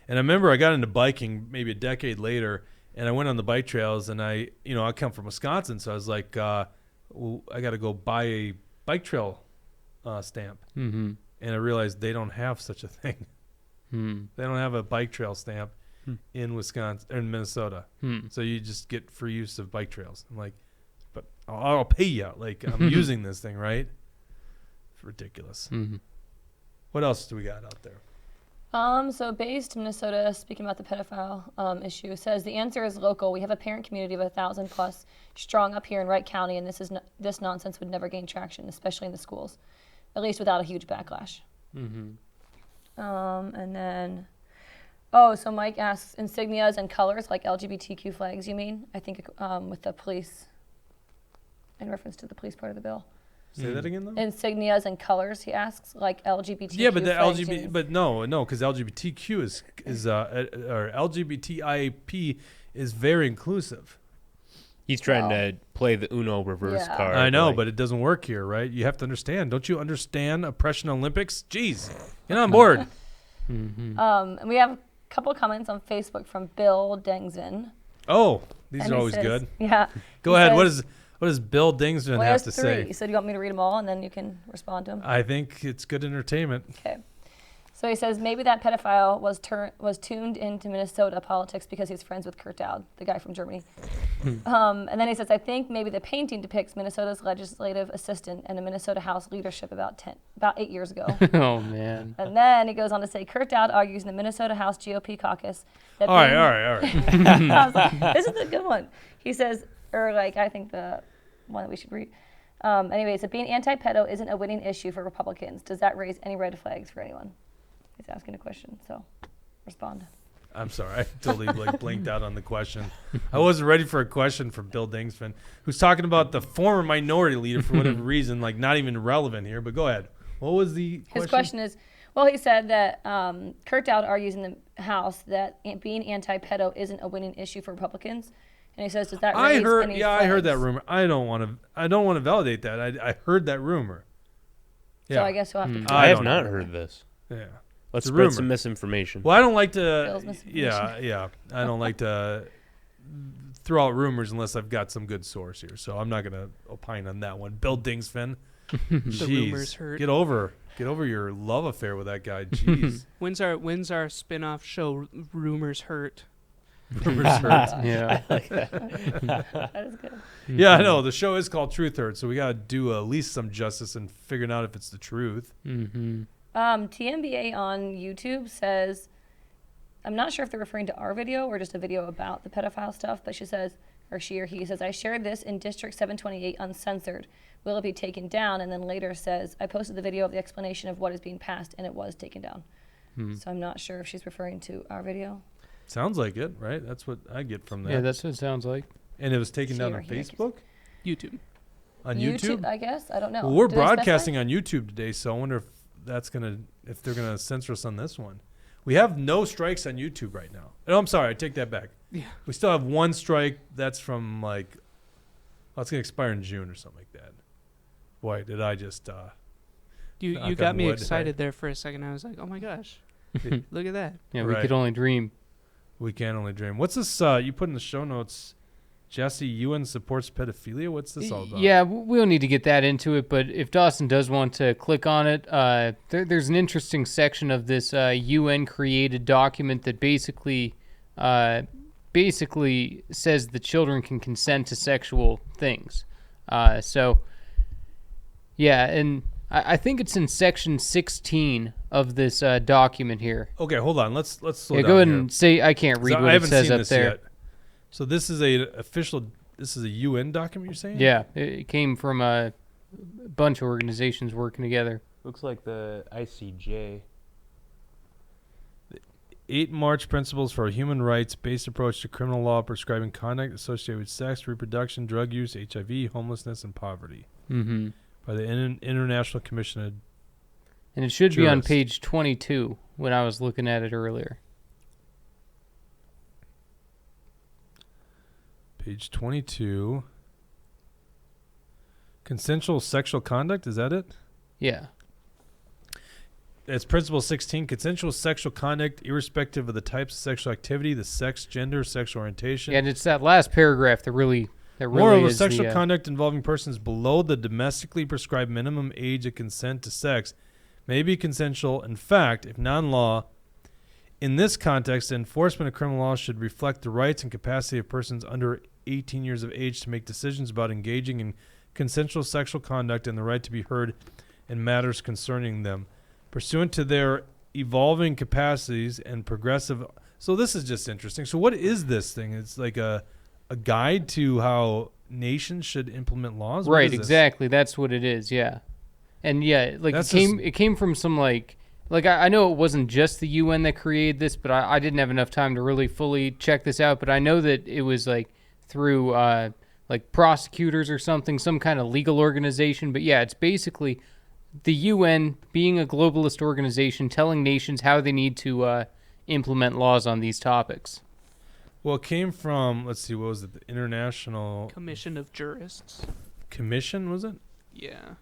And I remember I got into biking maybe a decade later, and I went on the bike trails, and I come from Wisconsin, so I was like, I got to go buy a bike trail stamp. Mm-hmm. And I realized they don't have such a thing. They don't have a bike trail stamp in Wisconsin or in Minnesota. So you just get free use of bike trails. I'm like, but I'll pay you. Like, I'm using this thing, right? It's ridiculous. Mm-hmm. What else do we got out there? So based Minnesota, speaking about the pedophile issue, says the answer is local. We have a parent community of 1,000 plus strong up here in Wright County, and this nonsense would never gain traction, especially in the schools, at least without a huge backlash. Mm-hmm. And then, so Mike asks, insignias and colors like LGBTQ flags, you mean? I think with the police, in reference to the police part of the bill. Say that again, though? Insignias and colors, he asks, like LGBTQ Yeah, but the flags, LGBT, but no, because LGBTQ or LGBTIAP is very inclusive. He's trying to play the Uno reverse card. I know, but it doesn't work here, right? You have to understand. Don't you understand oppression Olympics? Jeez, get on board. Mm-hmm. And we have a couple of comments on Facebook from Bill Dengzin. Oh, these And are he always says- good. Yeah. Go he ahead. says- What does Bill Dingsman Well, have there's to three. say? So do you want me to read them all and then you can respond to them? I think it's good entertainment. Okay. So he says maybe that pedophile was tuned into Minnesota politics because he's friends with Kurt Dowd, the guy from Germany. And then he says, I think maybe the painting depicts Minnesota's legislative assistant and the Minnesota House leadership about 8 years ago. Oh, man. And then he goes on to say, Kurt Dowd argues in the Minnesota House GOP caucus that All right. I was like, this is a good one. He says, I think the one that we should read. Anyways, that being anti-pedo isn't a winning issue for Republicans. Does that raise any red flags for anyone? He's asking a question, so respond. I'm sorry. I totally blinked out on the question. I wasn't ready for a question from Bill Dingsman, who's talking about the former minority leader for whatever reason, like not even relevant here. But go ahead. What was the question? His question is, well, he said that Kurt Dowd argues in the House that being anti-pedo isn't a winning issue for Republicans. And he says, does that raise any flags? I heard that rumor. I don't want to validate that. I heard that rumor. Yeah. So I guess we'll have to. I have not heard this. Yeah. Let's It's a spread rumor. some misinformation. Well, I don't like to. Bill's misinformation. Yeah. I don't like to throw out rumors unless I've got some good source here. So I'm not going to opine on that one. Bill Dingsman. The rumors hurt. Get over your love affair with that guy. Jeez. When's our spin-off show, Rumors Hurt? Rumors hurt. Yeah. I like that. That is good. Yeah, I know. The show is called Truth Hurts, so we got to do at least some justice in figuring out if it's the truth. Mm-hmm. TMBA on YouTube says, I'm not sure if they're referring to our video or just a video about the pedophile stuff, but she says, or she or he says, I shared this in District 728 uncensored. Will it be taken down? And then later says, I posted the video of the explanation of what is being passed, and it was taken down. So I'm not sure if she's referring to our video. Sounds like it, right? That's what I get from that. Yeah, that's what it sounds like. And it was taken She down or on he, I guess. Facebook? YouTube. On YouTube? I guess. I don't know. Well, we're Do they specify? broadcasting on YouTube today, so I wonder if they're gonna censor us on this one. We have no strikes on YouTube right now. Oh, I'm sorry, I take that back. Yeah. We still have one strike that's from it's gonna expire in June or something like that. Boy, did I just You knock got on me wood, excited there for a second. I was like, oh my gosh, look at that. Yeah, we Right. could only dream. we can only dream. What's this you put in the show notes? Jesse, UN supports pedophilia? What's this all about? Yeah, we'll need to get that into it, but if Dawson does want to click on it, there's an interesting section of this UN-created document that basically says the children can consent to sexual things. So, yeah, and I think it's in section 16 of this document here. Okay, hold on. Let's slow Yeah, down go ahead here. and say, I can't 'Cause read I what it haven't says seen up this there. yet. So this is this is a UN document, you're saying? Yeah, it came from a bunch of organizations working together. Looks like the ICJ. 8 March Principles for a Human Rights-Based Approach to Criminal Law Prescribing Conduct Associated with Sex, Reproduction, Drug Use, HIV, Homelessness, and Poverty Mm-hmm. by the International Commission of... And it should be on Jurist. page 22 when I was looking at it earlier. Page 22. Consensual sexual conduct, is that it? Yeah. It's Principle 16. Consensual sexual conduct, irrespective of the types of sexual activity, the sex, gender, sexual orientation. Yeah, and it's that last paragraph that really Moreover, is sexual the, conduct involving persons below the domestically prescribed minimum age of consent to sex may be consensual. In fact, if non-law, in this context, the enforcement of criminal law should reflect the rights and capacity of persons under 18 years of age to make decisions about engaging in consensual sexual conduct and the right to be heard in matters concerning them, pursuant to their evolving capacities and progressive... So this is just interesting. So what is this thing? It's like a guide to how nations should implement laws? What right, is this? exactly. That's what it is, yeah. And yeah, like That's it came from some like I know it wasn't just the UN that created this, but I didn't have enough time to really fully check this out, but I know that it was like through like prosecutors or something, some kind of legal organization. But yeah, it's basically the UN being a globalist organization telling nations how they need to implement laws on these topics. Well, it came from, let's see, what was it? The International Commission of Jurists. Commission, was it? Yeah,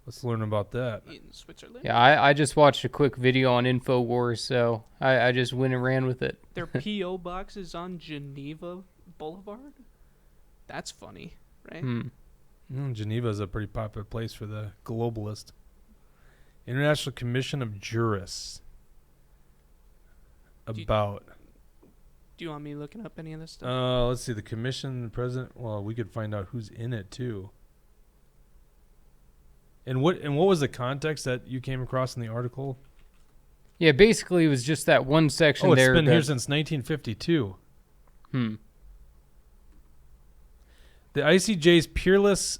Let's learn about that. in Switzerland. Yeah, I just watched a quick video on InfoWars, so I just went and ran with it. Their PO box is on Geneva Boulevard. That's funny, right? Geneva is a pretty popular place for the globalist. International Commission of Jurists. Do you- About... Do you want me looking up any of this stuff? Let's see. The commission, the president. Well, we could find out who's in it too. And what was the context that you came across in the article? Yeah, basically it was just that one section Oh, it's there. been here that- since 1952. Hmm. The ICJ's peerless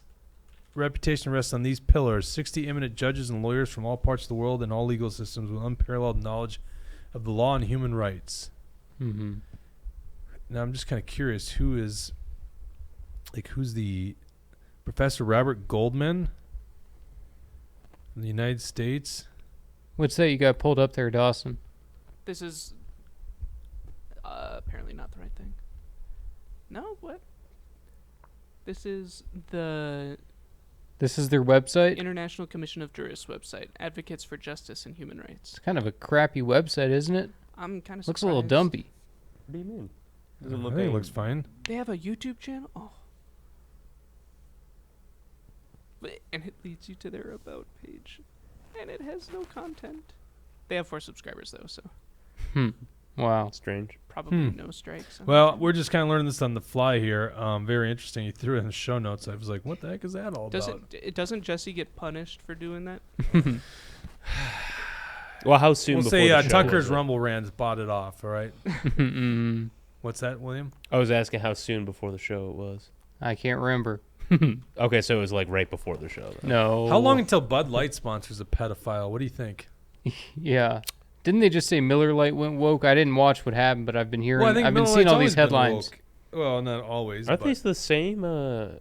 reputation rests on these pillars: 60 eminent judges and lawyers from all parts of the world and all legal systems with unparalleled knowledge of the law and human rights. Mm-hmm. Now, I'm just kind of curious, who's the Professor Robert Goldman in the United States? What's that you got pulled up there, Dawson? This is apparently not the right thing. No, what? This is the This is their website? International Commission of Jurists website, Advocates for Justice and Human Rights. It's kind of a crappy website, isn't it? I'm kind of Looks a little dumpy. What do you mean? I think it looks fine. They have a YouTube channel? Oh. And it leads you to their About page. And it has no content. They have 4 subscribers, though, so. Wow. Strange. Probably no strikes. Well, we're just kind of learning this on the fly here. Very interesting. You threw it in the show notes. I was like, what the heck is that all about? Doesn't Jesse get punished for doing that? Well, how soon We'll before say the show Tucker's was it? Rumble Rants bought it off, all right? What's that, William? I was asking how soon before the show it was. I can't remember. Okay, so it was like right before the show. Then. No. How long until Bud Light sponsors a pedophile? What do you think? Yeah. Didn't they just say Miller Lite went woke? I didn't watch what happened, but I've been hearing. Well, I think I've been Miller seeing Lite's all these always been headlines. woke. Well, not always. Are but these the same? Are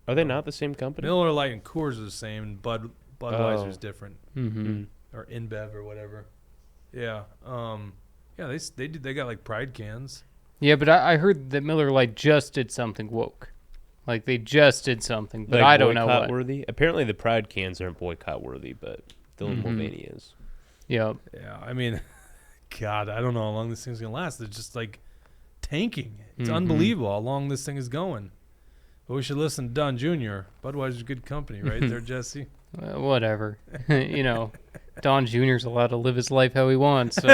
they not the same company? Miller Lite and Coors are the same, and Budweiser's different, Mm-hmm. or InBev or whatever. Yeah. Yeah. They got like Pride cans. Yeah, but I heard that Miller Lite just did something woke. Like they just did something, but Like I don't know what. boycott worthy. Apparently, the Pride cans aren't boycott worthy, but Dylan Mulvaney is. Yeah. Yeah. I mean, God, I don't know how long this thing's gonna last. It's just like tanking. It's unbelievable how long this thing is going. But we should listen to Don Jr. Budweiser's good company, right there, Jesse. Whatever. Don Jr.'s allowed to live his life how he wants. So,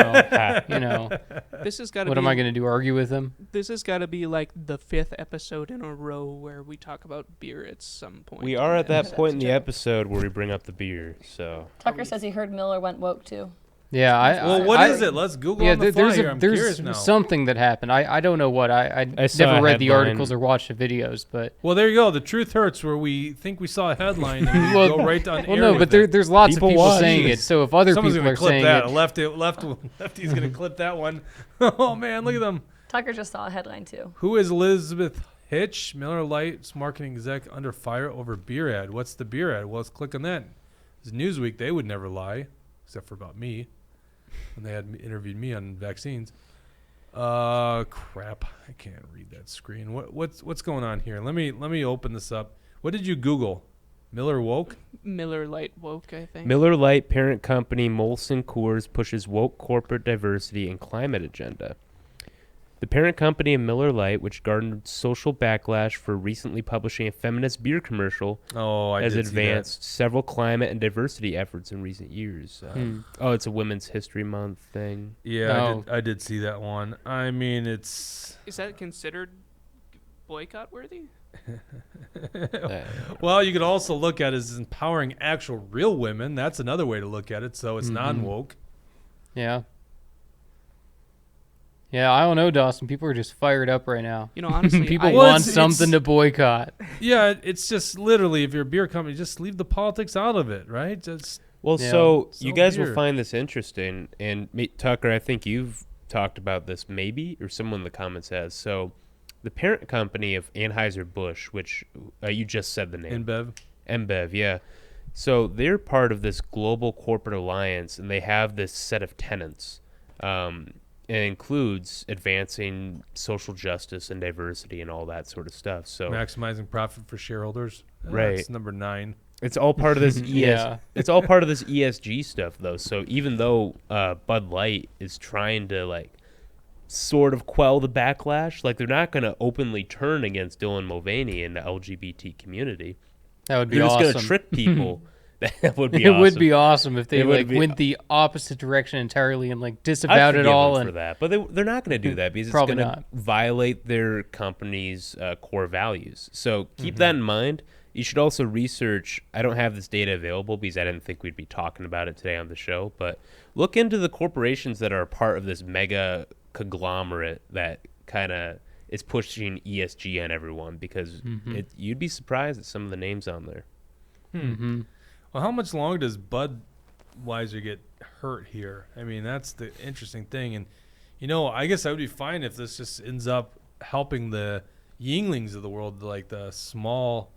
This has got to. what am I going to do? Argue with him? This has got to be like the 5th episode in a row where we talk about beer at some point. We are at that point in the episode where we bring up the beer. So Tucker says he heard Miller went woke too. Yeah. Well, what is it? Let's Google on the fly here. I'm curious now. There's something that happened. I don't know what. I saw never a read the headline. articles or watched the videos, but Well, there you go. The truth hurts, where we think we saw a headline and we Well, go right on well, air no, with but it. there's lots People of people watch saying it. it. So if other Someone's people gonna are clip saying that. it, Lefty's gonna clip that one. Oh man, look at them. Tucker just saw a headline too. Who is Elizabeth Hitch, Miller Lite's marketing exec, under fire over beer ad? What's the beer ad? Well, let's click on that. It's Newsweek. They would never lie, except for about me, when they had interviewed me on vaccines. Crap. I can't read that screen. What's going on here? Let me open this up. What did you Google? Miller woke? Miller Lite woke, I think. Miller Lite parent company Molson Coors pushes woke corporate diversity and climate agenda. The parent company of Miller Lite, which garnered social backlash for recently publishing a feminist beer commercial, has advanced several climate and diversity efforts in recent years. Oh, it's a Women's History Month thing. Yeah, I did see that one. I mean, it's... Is that considered boycott worthy? Well, you could also look at it as empowering actual real women. That's another way to look at it. So it's non-woke. yeah. Yeah, I don't know, Dawson. People are just fired up right now. You know, honestly, People Well, want it's- something to boycott. Yeah, it's just literally, if you're a beer company, just leave the politics out of it, right? Just Well, Yeah. so So you guys beer. will find this interesting. And Tucker, I think you've talked about this maybe, or someone in the comments has. So the parent company of Anheuser-Busch, which you just said the name. InBev, yeah. So they're part of this global corporate alliance, and they have this set of tenets. It includes advancing social justice and diversity and all that sort of stuff. So maximizing profit for shareholders. Right. That's number 9. it's all part of this Yeah. It's all part of this ESG stuff, though. So even though Bud Light is trying to like sort of quell the backlash, like they're not going to openly turn against Dylan Mulvaney and the LGBT community. That would be They're just awesome. going to trick people. That would be It awesome. would be awesome if they It would like be- went the opposite direction entirely and like I'd disavowed it forgive all. them for And that, but they're not going to do that because it's Probably going to not. violate their company's core values. So keep that in mind. You should also research. I don't have this data available because I didn't think we'd be talking about it today on the show. But look into the corporations that are a part of this mega conglomerate that kind of is pushing ESG on everyone, because you'd be surprised at some of the names on there. Well, how much longer does Budweiser get hurt here? I mean, that's the interesting thing. And, you know, I guess I would be fine if this just ends up helping the Yinglings of the world, like the small,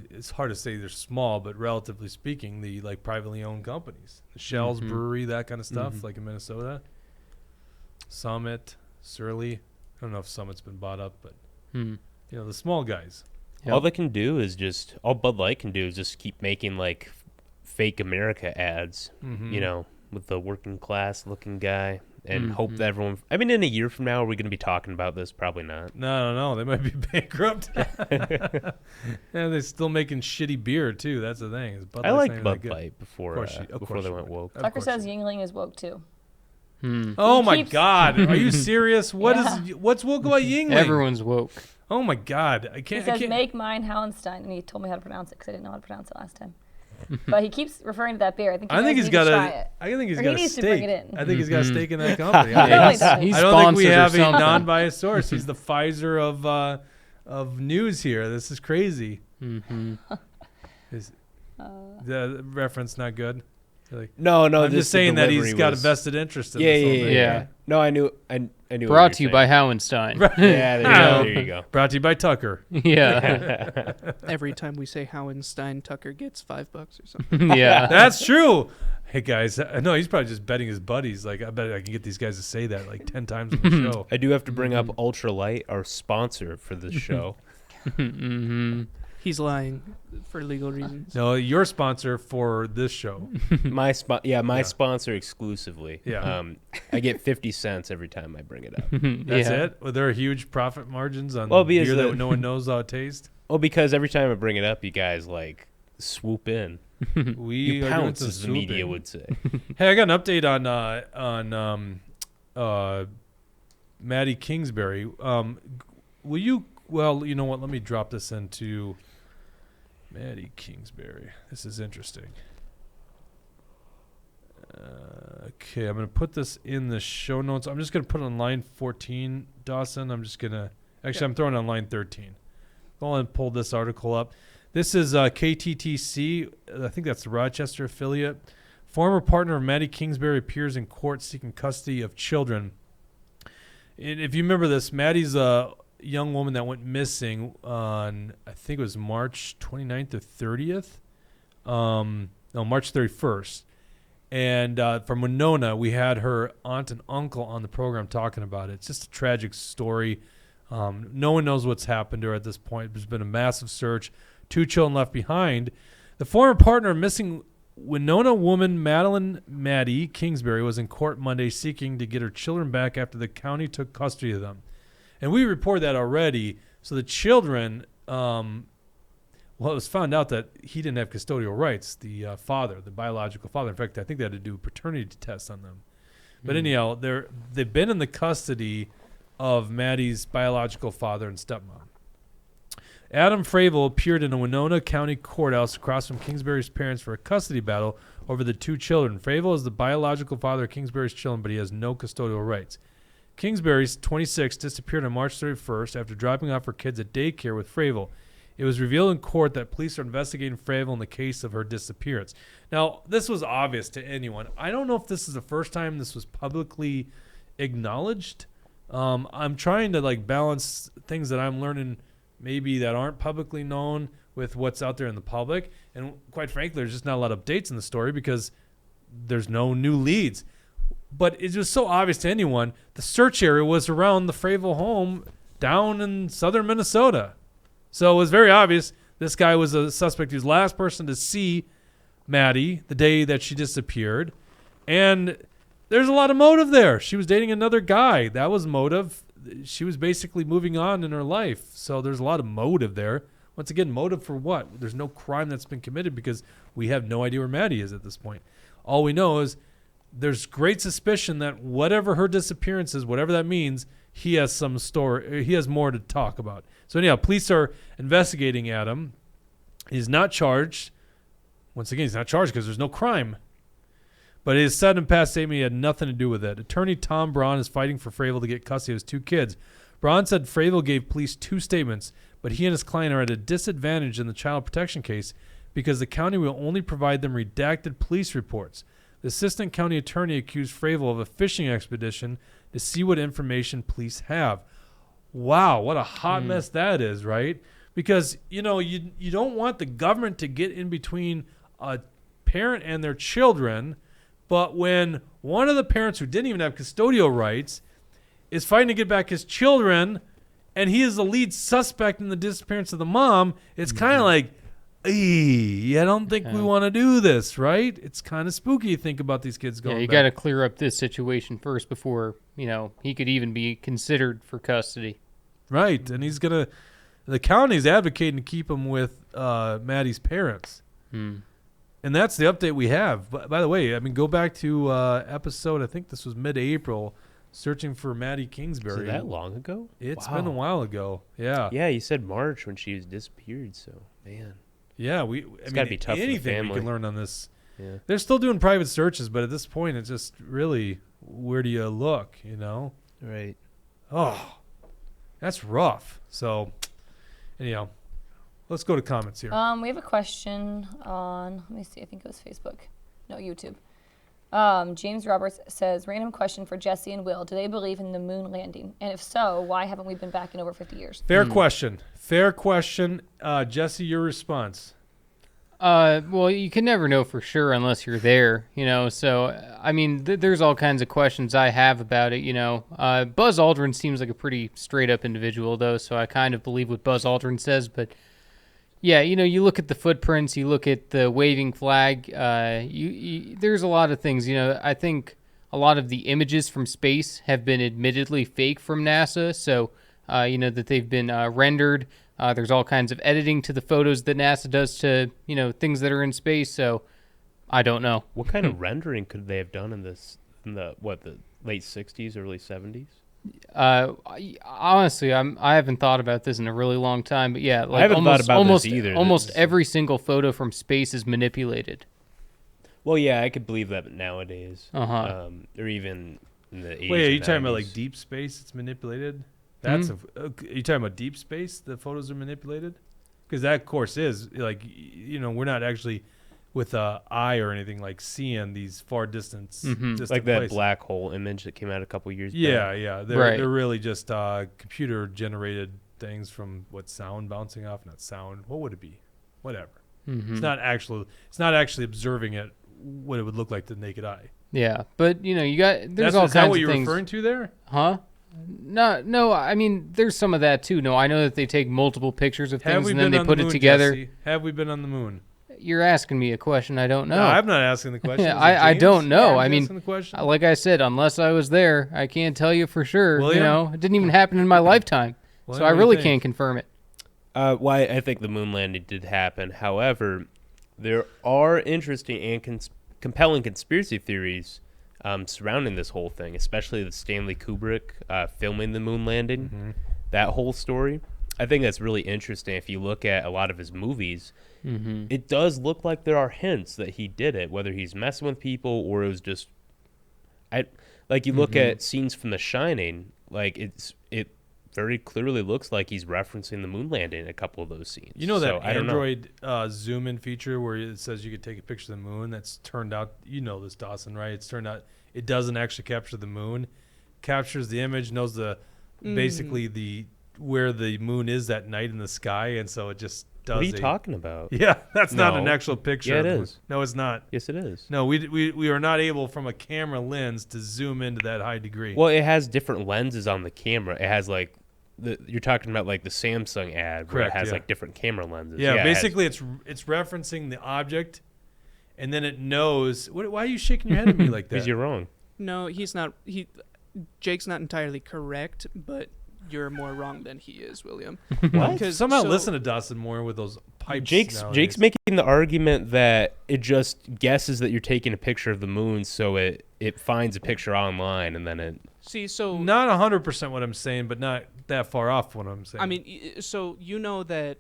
it's hard to say they're small, but relatively speaking, the like privately owned companies. The Shell's Brewery, that kind of stuff, like in Minnesota. Summit, Surly. I don't know if Summit's been bought up, but, you know, the small guys. Yep. All they can do is all Bud Light can do is just keep making like fake America ads, you know, with the working class looking guy, and hope that everyone. I mean, in a year from now, are we going to be talking about this? Probably not. No. They might be bankrupt. Yeah, they're still making shitty beer too. That's the thing. I liked Bud Light before Of course before they you went would. woke. Of Tucker course says you Yingling is woke too. Oh my God! Are you serious? What's woke about Yingling? Everyone's woke. Oh my God! I can't. He says, I can't. "Make mine Howenstein," and he told me how to pronounce it because I didn't know how to pronounce it last time. But he keeps referring to that beer. I think he's got a. I think he's got a stake. I think he's got a stake in that company. He's I don't think we have a something. non-biased source. He's the Pfizer of news here. This is crazy. Is the reference not good? Like, no. I'm just saying that he's got a vested interest in this. Yeah. No, I knew. I knew. Brought to you by Howenstein. Right. Yeah, there you go. Brought to you by Tucker. Yeah. Every time we say Howenstein, Tucker gets $5 or something. Yeah. That's true. Hey guys, no, he's probably just betting his buddies. Like, I bet I can get these guys to say that like 10 times on the show. I do have to bring up Ultralight, our sponsor for the show. He's lying for legal reasons. No, your sponsor for this show. My sponsor exclusively. Yeah. I get 50 cents every time I bring it up. That's it? Well, there are huge profit margins on because beer that no one knows how it tastes? Well, because every time I bring it up, you guys like swoop in. You pounce, as the media would say. Hey, I got an update on Maddie Kingsbury. Will you? Well, you know what? Let me drop this into Maddie Kingsbury. This is interesting. Okay, I'm going to put this in the show notes. I'm just going to put it on line 14, Dawson. I'm just going to... Actually, I'm throwing it on line 13. Go on and pull this article up. This is KTTC. I think that's the Rochester affiliate. Former partner of Maddie Kingsbury appears in court seeking custody of children. And if you remember this, Maddie's a young woman that went missing on, I think it was March 29th or 30th. No, March 31st. And from Winona, we had her aunt and uncle on the program talking about it. It's just a tragic story. No one knows what's happened to her at this point. There's been a massive search. 2 children left behind. The former partner of missing Winona woman Maddie Kingsbury was in court Monday seeking to get her children back after the county took custody of them. And we reported that already. So the children, it was found out that he didn't have custodial rights, the father, the biological father. In fact, I think they had to do paternity tests on them. But anyhow, they've been in the custody of Maddie's biological father and stepmom. Adam Fravel appeared in a Winona County courthouse across from Kingsbury's parents for a custody battle over the 2 children. Fravel is the biological father of Kingsbury's children, but he has no custodial rights. Kingsbury's 26 disappeared on March 31st after dropping off her kids at daycare with Fravel. It was revealed in court that police are investigating Fravel in the case of her disappearance. Now, this was obvious to anyone. I don't know if this is the first time this was publicly acknowledged. I'm trying to balance things that I'm learning maybe that aren't publicly known with what's out there in the public. And quite frankly, there's just not a lot of updates in the story because there's no new leads. But it was so obvious to anyone, the search area was around the Fravel home down in southern Minnesota. So it was very obvious this guy was a suspect. He was the last person to see Maddie the day that she disappeared. And there's a lot of motive there. She was dating another guy. That was motive. She was basically moving on in her life. So there's a lot of motive there. Once again, motive for what? There's no crime that's been committed because we have no idea where Maddie is at this point. All we know is there's great suspicion that whatever her disappearance is, whatever that means, he has some story. He has more to talk about. So anyhow, police are investigating Adam. He's not charged. Once again, he's not charged because there's no crime. But it is said in past statement he had nothing to do with it. Attorney Tom Braun is fighting for Fravel to get custody of his 2 kids. Braun said Fravel gave police 2 statements, but he and his client are at a disadvantage in the child protection case because the county will only provide them redacted police reports. The assistant county attorney accused Fravel of a fishing expedition to see what information police have. Wow, what a hot mess that is, right? Because, you don't want the government to get in between a parent and their children. But when one of the parents who didn't even have custodial rights is fighting to get back his children, and he is the lead suspect in the disappearance of the mom, it's kind of like, I don't think we want to do this, right? It's kind of spooky to think about these kids going back. You got to clear up this situation first before, he could even be considered for custody. Right, and the county's advocating to keep him with Maddie's parents. And that's the update we have. By the way, I mean, go back to episode, I think this was mid-April, searching for Maddie Kingsbury. Is it that long ago? It's been a while ago. Yeah. Yeah, you said March when she was disappeared, so, man. Yeah, it's got to be tough for the anything family. we can learn on this. Yeah. They're still doing private searches, but at this point, it's just really, where do you look, you know? Right. Oh, that's rough. So, anyhow, let's go to comments here. We have a question on, let me see, I think it was Facebook. No, YouTube. James Roberts says, random question for Jesse and Will. Do they believe in the moon landing? And if so, why haven't we been back in over 50 years? Fair question. Fair question. Jesse, your response. Well, you can never know for sure unless you're there, you know. So, I mean, there's all kinds of questions I have about it, you know. Buzz Aldrin seems like a pretty straight-up individual, though, so I kind of believe what Buzz Aldrin says. But, yeah, you know, you look at the footprints, you look at the waving flag, there's a lot of things, you know. I think a lot of the images from space have been admittedly fake from NASA, so, you know, that they've been rendered. There's all kinds of editing to the photos that NASA does to, you know, things that are in space. So I don't know. What kind of rendering could they have done in the late 60s, early 70s? Honestly, I haven't thought about this in a really long time. But yeah, like I haven't thought about this either. Almost every single photo from space is manipulated. Well, yeah, I could believe that nowadays. Uh-huh. Or even in the 80s. Wait, are you 90s. talking about like deep space? It's manipulated. That's are you talking about deep space? The photos are manipulated, because that of course is like, you know, we're not actually with a eye or anything like seeing these far distance, distant like that places. black hole image that came out a couple years back. Yeah. They're really just computer generated things from sound bouncing off. Not sound. What would it be? Whatever. It's not actually observing it what it would look like to the naked eye. Yeah, but you know, there's all kinds of things. Is that what you're referring to there? Huh? No. I mean, there's some of that too. No, I know that they take multiple pictures of things and then they put it together. Jesse? Have we been on the moon? You're asking me a question I don't know. No, I'm not asking the question. I don't know. I mean, the like I said, unless I was there, I can't tell you for sure. William? You know, it didn't even happen in my lifetime, so I really can't confirm it. Why I think the moon landing did happen. However, there are interesting and compelling conspiracy theories surrounding this whole thing, especially the Stanley Kubrick filming the moon landing, that whole story. I think that's really interesting. If you look at a lot of his movies, it does look like there are hints that he did it, whether he's messing with people or it was just, you look at scenes from The Shining, like it very clearly looks like he's referencing the moon landing in a couple of those scenes. You know that Android zoom in feature where it says you could take a picture of the moon? That's turned out, you know this, Dawson, right? It's turned out it doesn't actually capture the moon. Captures the image, knows basically where the moon is that night in the sky, and so it just does. What are you talking about? Yeah, that's not an actual picture. Yeah, it is. No, it's not. Yes, it is. No, we are not able from a camera lens to zoom into that high degree. Well, it has different lenses on the camera. It has like you're talking about like the Samsung ad where it has like different camera lenses. Yeah, basically it's referencing the object, and then it knows. Why are you shaking your head at me like that? Because you're wrong. No, he's not. Jake's not entirely correct, but you're more wrong than he is, William. What? Somehow listen to Dawson more with those pipes. Jake's making the argument that it just guesses that you're taking a picture of the moon, so it finds a picture online and then it. See, so not 100% what I'm saying, but not that far off what I'm saying. I mean, so you know that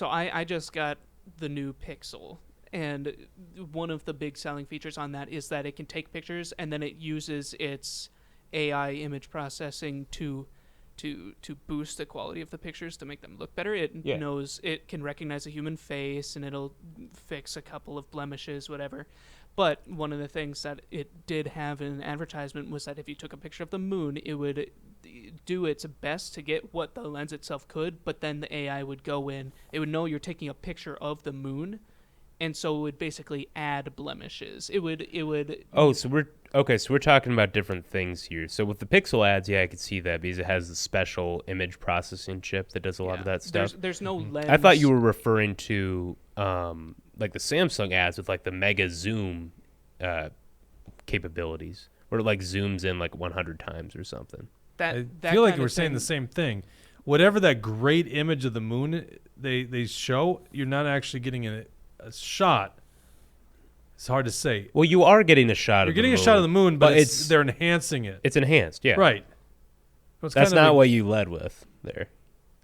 I just got the new Pixel, and one of the big selling features on that is that it can take pictures and then it uses its AI image processing to boost the quality of the pictures to make them look better. It knows it can recognize a human face and it'll fix a couple of blemishes, whatever. But one of the things that it did have in an advertisement was that if you took a picture of the moon, it would do its best to get what the lens itself could, but then the AI would go in. It would know you're taking a picture of the moon, and so it would basically add blemishes. It would. Oh, so we're talking about different things here. So with the Pixel ads, I could see that because it has the special image processing chip that does a lot of that stuff. There's no lens. I thought you were referring to like the Samsung ads with like the mega zoom capabilities, where it like zooms in like 100 times or something. I feel like we're saying the same thing. Whatever that great image of the moon they show, you're not actually getting a shot It's hard to say. Well, you are getting a shot You're of the getting moon. a shot of the moon, but it's they're enhancing it. It's enhanced, yeah. Right. That's not what you led with there.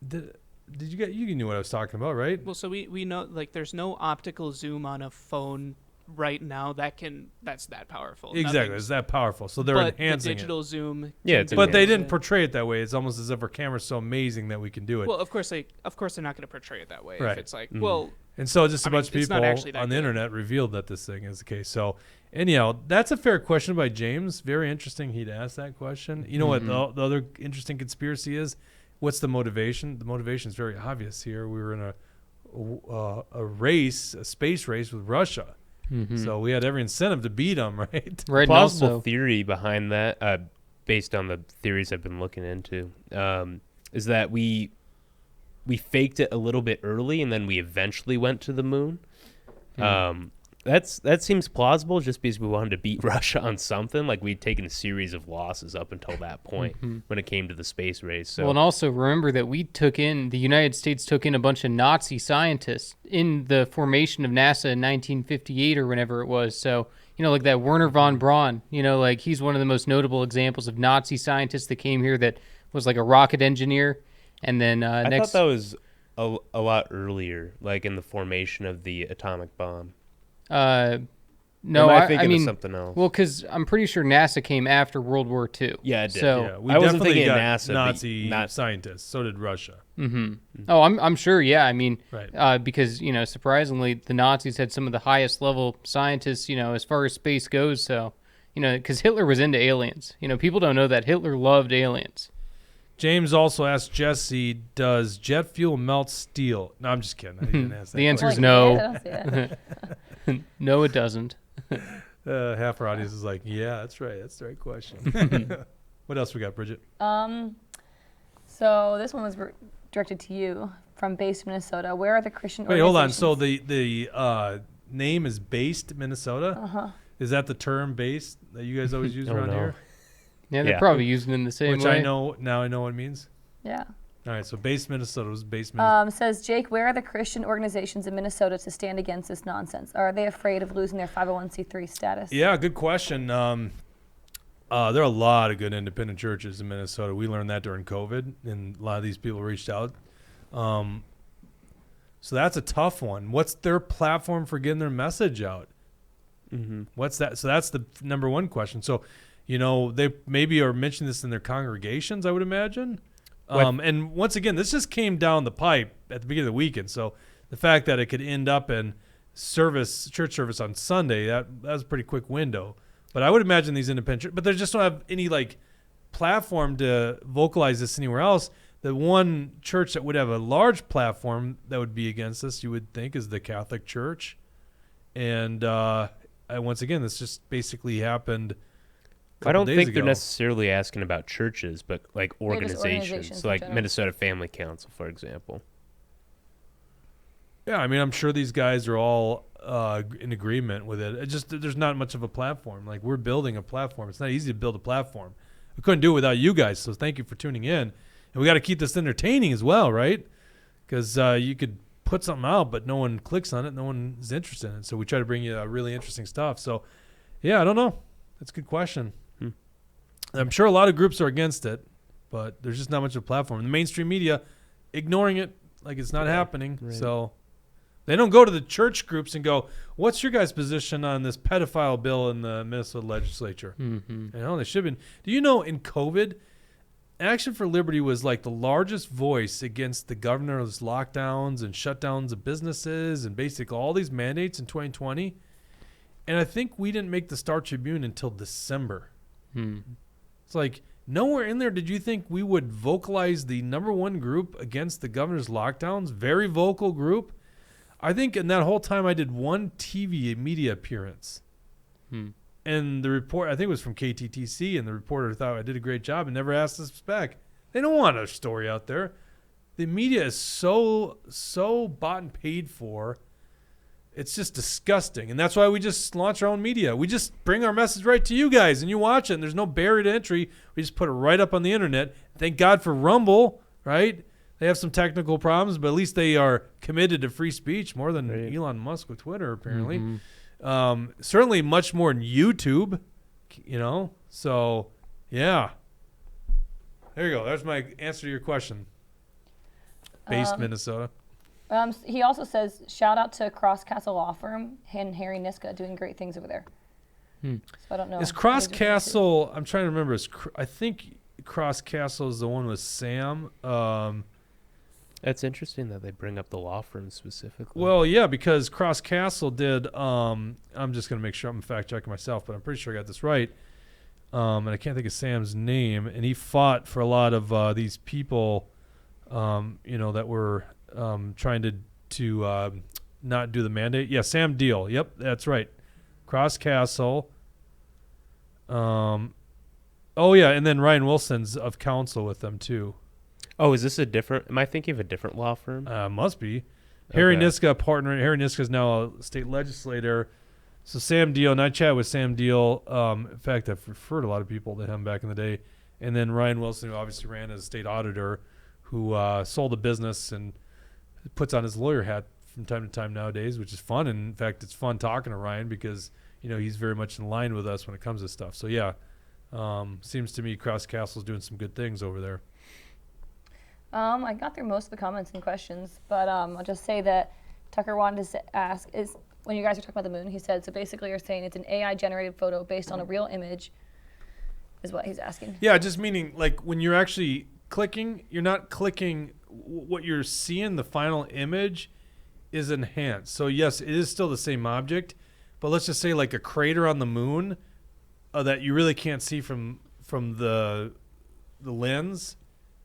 Did you knew what I was talking about, right? Well, so we know, like, there's no optical zoom on a phone right now that's that powerful. Exactly, it's that powerful. So they're enhancing the digital zoom. Yeah, but they didn't portray it that way. It's almost as if our camera's so amazing that we can do it. Well, of course they're not going to portray it that way. Right. If it's like, well, and so just a bunch of people on the good. internet revealed that this thing is the case. So anyhow, that's a fair question by James. Very interesting he'd ask that question. You know what the other interesting conspiracy is? What's the motivation? The motivation is very obvious here. We were in a space race with Russia. So we had every incentive to beat them, right? Right. Plausible theory behind that, based on the theories I've been looking into, is that we faked it a little bit early and then we eventually went to the moon. That seems plausible just because we wanted to beat Russia on something. Like we'd taken a series of losses up until that point when it came to the space race. So. Well, and also remember that the United States took in a bunch of Nazi scientists in the formation of NASA in 1958 or whenever it was. So, like that Werner von Braun, like he's one of the most notable examples of Nazi scientists that came here that was like a rocket engineer. And then I thought that was a lot earlier, like in the formation of the atomic bomb. No, I mean something else. Well, because I'm pretty sure NASA came after World War II. Yeah, it did. So we I wasn't definitely thinking got NASA, Nazi scientists. So did Russia. Oh, I'm sure. Yeah, I mean, right. Because surprisingly, the Nazis had some of the highest level scientists, as far as space goes. So, because Hitler was into aliens. People don't know that Hitler loved aliens. James also asked Jesse, does jet fuel melt steel? No, I'm just kidding. I didn't ask that. The answer is no. No, it doesn't. Half our audience is like, yeah, that's right. That's the right question. What else we got, Bridget? So this one was directed to you from Based Minnesota. Where are the Christian Wait, hold on. organizations? So the name is Based Minnesota? Uh-huh. Is that the term based that you guys always use around here? Yeah, they're probably using it in the same Which way. I know what it means. Yeah. All right, so Based Minnesota was Based Minnesota. Says, Jake, where are the Christian organizations in Minnesota to stand against this nonsense? Are they afraid of losing their 501c3 status? Yeah, good question. There are a lot of good independent churches in Minnesota. We learned that during COVID, and a lot of these people reached out. So that's a tough one. What's their platform for getting their message out? What's that? So that's the number one question. So, they maybe are mentioning this in their congregations, I would imagine. And once again, this just came down the pipe at the beginning of the weekend. So the fact that it could end up in church service on Sunday, that was a pretty quick window. But I would imagine these independent, but they just don't have any platform to vocalize this anywhere else. The one church that would have a large platform that would be against this, you would think, is the Catholic Church. And once again, this just basically happened. I don't think they're necessarily asking about churches, but like organizations, so like general. Minnesota Family Council, for example. Yeah, I mean, I'm sure these guys are all in agreement with it. There's not much of a platform. Like, we're building a platform. It's not easy to build a platform. We couldn't do it without you guys, so thank you for tuning in. And we got to keep this entertaining as well, right? Because you could put something out, but no one clicks on it. No one is interested in it. So we try to bring you really interesting stuff. So, yeah, I don't know. That's a good question. I'm sure a lot of groups are against it, but there's just not much of a platform. The mainstream media ignoring it like it's not happening. Right. So they don't go to the church groups and go, what's your guys' position on this pedophile bill in the Minnesota legislature? They should be. Do you know in COVID, Action for Liberty was like the largest voice against the governor's lockdowns and shutdowns of businesses and basically all these mandates in 2020. And I think we didn't make the Star Tribune until December. It's like nowhere in there did you think we would vocalize the number one group against the governor's lockdowns. Very vocal group. I think in that whole time I did one TV media appearance. And the report, I think it was from KTTC, and the reporter thought I did a great job and never asked us back. They don't want our story out there. The media is so bought and paid for. It's just disgusting. And that's why we just launch our own media. We just bring our message right to you guys, and you watch it, and there's no barrier to entry. We just put it right up on the internet. Thank God for Rumble, right? They have some technical problems, but at least they are committed to free speech more than Elon Musk with Twitter, apparently. Certainly much more than YouTube, So, yeah. There you go. There's my answer to your question. Based Minnesota. He also says, shout out to Cross Castle Law Firm and Harry Niska doing great things over there. So I don't know. Is Cross Castle, I'm trying to remember, I think Cross Castle is the one with Sam. That's interesting that they bring up the law firm specifically. Well, yeah, because Cross Castle did, I'm just going to make sure I'm fact checking myself, but I'm pretty sure I got this right. And I can't think of Sam's name. And he fought for a lot of these people, that were trying to not do the mandate. Yeah, Sam Deal. Yep, that's right. Cross Castle. Oh, yeah, and then Ryan Wilson's of counsel with them, too. Oh, is this a different... Am I thinking of a different law firm? Must be. Harry Niska, partner. Harry Niska is now a state legislator. So Sam Deal, and I chatted with Sam Deal. In fact, I've referred a lot of people to him back in the day. And then Ryan Wilson, who obviously ran as state auditor, who sold a business and puts on his lawyer hat from time to time nowadays, which is fun. And in fact, it's fun talking to Ryan because, he's very much in line with us when it comes to stuff. So, yeah, seems to me Cross Castle's doing some good things over there. I got through most of the comments and questions, but I'll just say that Tucker wanted to ask is when you guys were talking about the moon, he said, so basically you're saying it's an AI-generated photo based on a real image is what he's asking. Yeah, just meaning like when you're actually clicking, you're not clicking what you're seeing, the final image is enhanced. So, yes, it is still the same object, but let's just say like a crater on the moon that you really can't see from the lens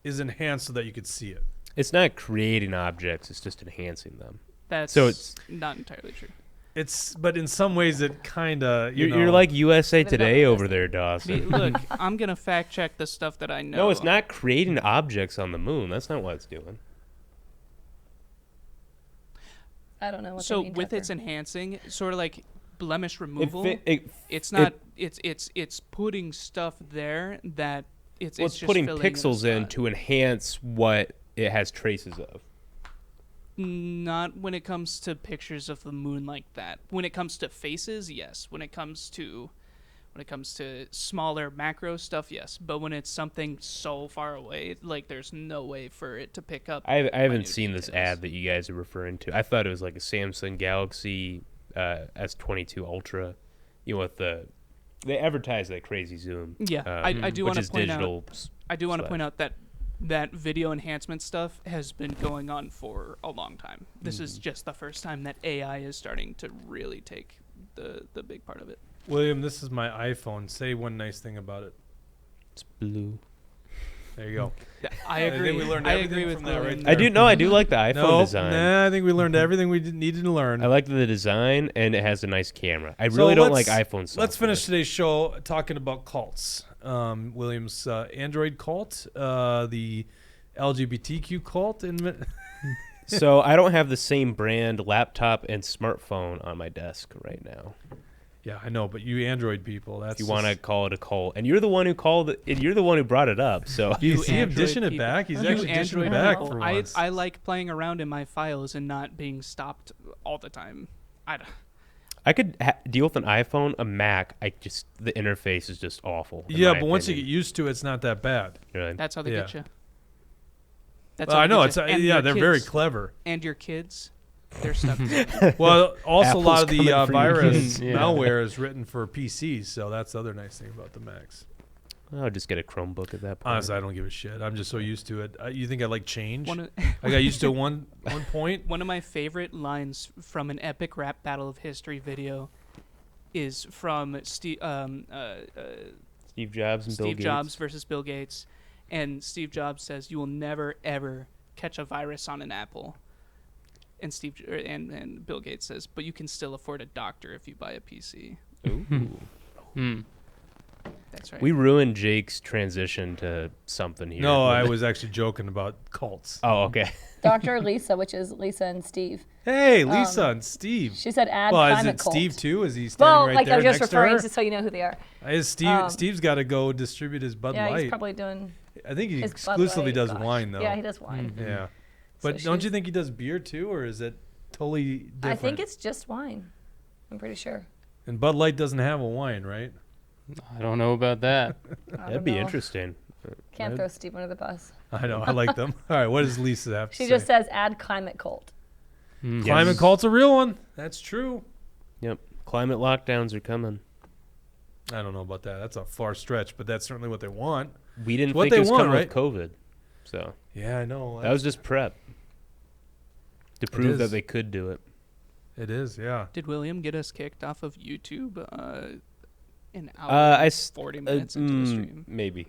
is enhanced so that you could see it. It's not creating objects, it's just enhancing them. It's not entirely true. But in some ways it kind of, You're like USA Today over there, Dawson. Look, I'm going to fact check the stuff that I know. No, it's not creating objects on the moon. That's not what it's doing. I don't know what So they mean, with Tucker. its enhancing, sort of like blemish removal, it's putting stuff there that it's just putting filling in pixels a in spot. to enhance what it has traces of. Not when it comes to pictures of the moon like that. When it comes to faces, yes. When it comes to smaller macro stuff, yes. But when it's something so far away, like there's no way for it to pick up. I haven't minute seen this details. ad that you guys are referring to. I thought it was like a Samsung Galaxy S22 Ultra. With they advertise that crazy zoom. Yeah, I do which want to is point digital. out. I do want to point out that video enhancement stuff has been going on for a long time. This is just the first time that AI is starting to really take the big part of it. William, this is my iPhone. Say one nice thing about it. It's blue. There you go. I agree. think we learned I everything agree with from that William right there. I do like the iPhone design. Nah, I think we learned everything we needed to learn. I like the design, and it has a nice camera. I really don't like iPhone software. Let's finish today's show talking about cults. William's Android cult, the LGBTQ cult. So I don't have the same brand laptop and smartphone on my desk right now. Yeah, I know, but you Android people, that's If you want to call it a cult, and you're the one who called it, and you're the one who brought it up. So you see him Android dishing it people. back. He's You actually dishing it Android back people. for once. I like playing around in my files and not being stopped all the time. I could deal with an iPhone, a Mac. The interface is just awful. Yeah, but once you get used to it, it's not that bad. Really? That's how they get you. That's Well, how I they know get it's you. And yeah, your they're kids, very clever. And your kids, they're stuck. Well, also a lot Apple's of the coming for you. virus Yeah. malware is written for PCs, so that's the other nice thing about the Macs. I'll just get a Chromebook at that point. Honestly, I don't give a shit. I'm just so used to it. You think I like change? One of, I got used to one point. one of my favorite lines from an epic rap battle of history video is from Steve Jobs and Bill Steve Gates. Jobs versus Bill Gates, and Steve Jobs says, "You will never ever catch a virus on an apple." And and Bill Gates says, "But you can still afford a doctor if you buy a PC." Ooh. That's right. We ruined Jake's transition to something here. No, I was actually joking about cults. Oh, okay. Dr. Lisa, which is Lisa and Steve. Hey, Lisa and Steve. She said add Well, is climate it cult. Steve too? Is he standing Well, right like there I'm just next referring to her? to so you know who they are. Is Steve? Steve's got to go distribute his Bud Yeah, Light. he's probably doing. I think he his Bud exclusively Light, does gosh. wine though. Yeah, he does wine. Yeah, So but don't she's- you think he does beer too, or is it totally different? I think it's just wine. I'm pretty sure. And Bud Light doesn't have a wine, right? I don't know about that. That'd be interesting. Can't throw Steve under the bus. I know. I like them. All right. What does Lisa have to say? She just says add climate cult. Climate cult's a real one. That's true. Yep. Climate lockdowns are coming. I don't know about that. That's a far stretch, but that's certainly what they want. We didn't What think they it was want, coming right? with COVID. So Yeah, I know. that was just prep to prove that they could do it. It is, yeah. Did William get us kicked off of YouTube an hour and 40 minutes into the stream? Maybe.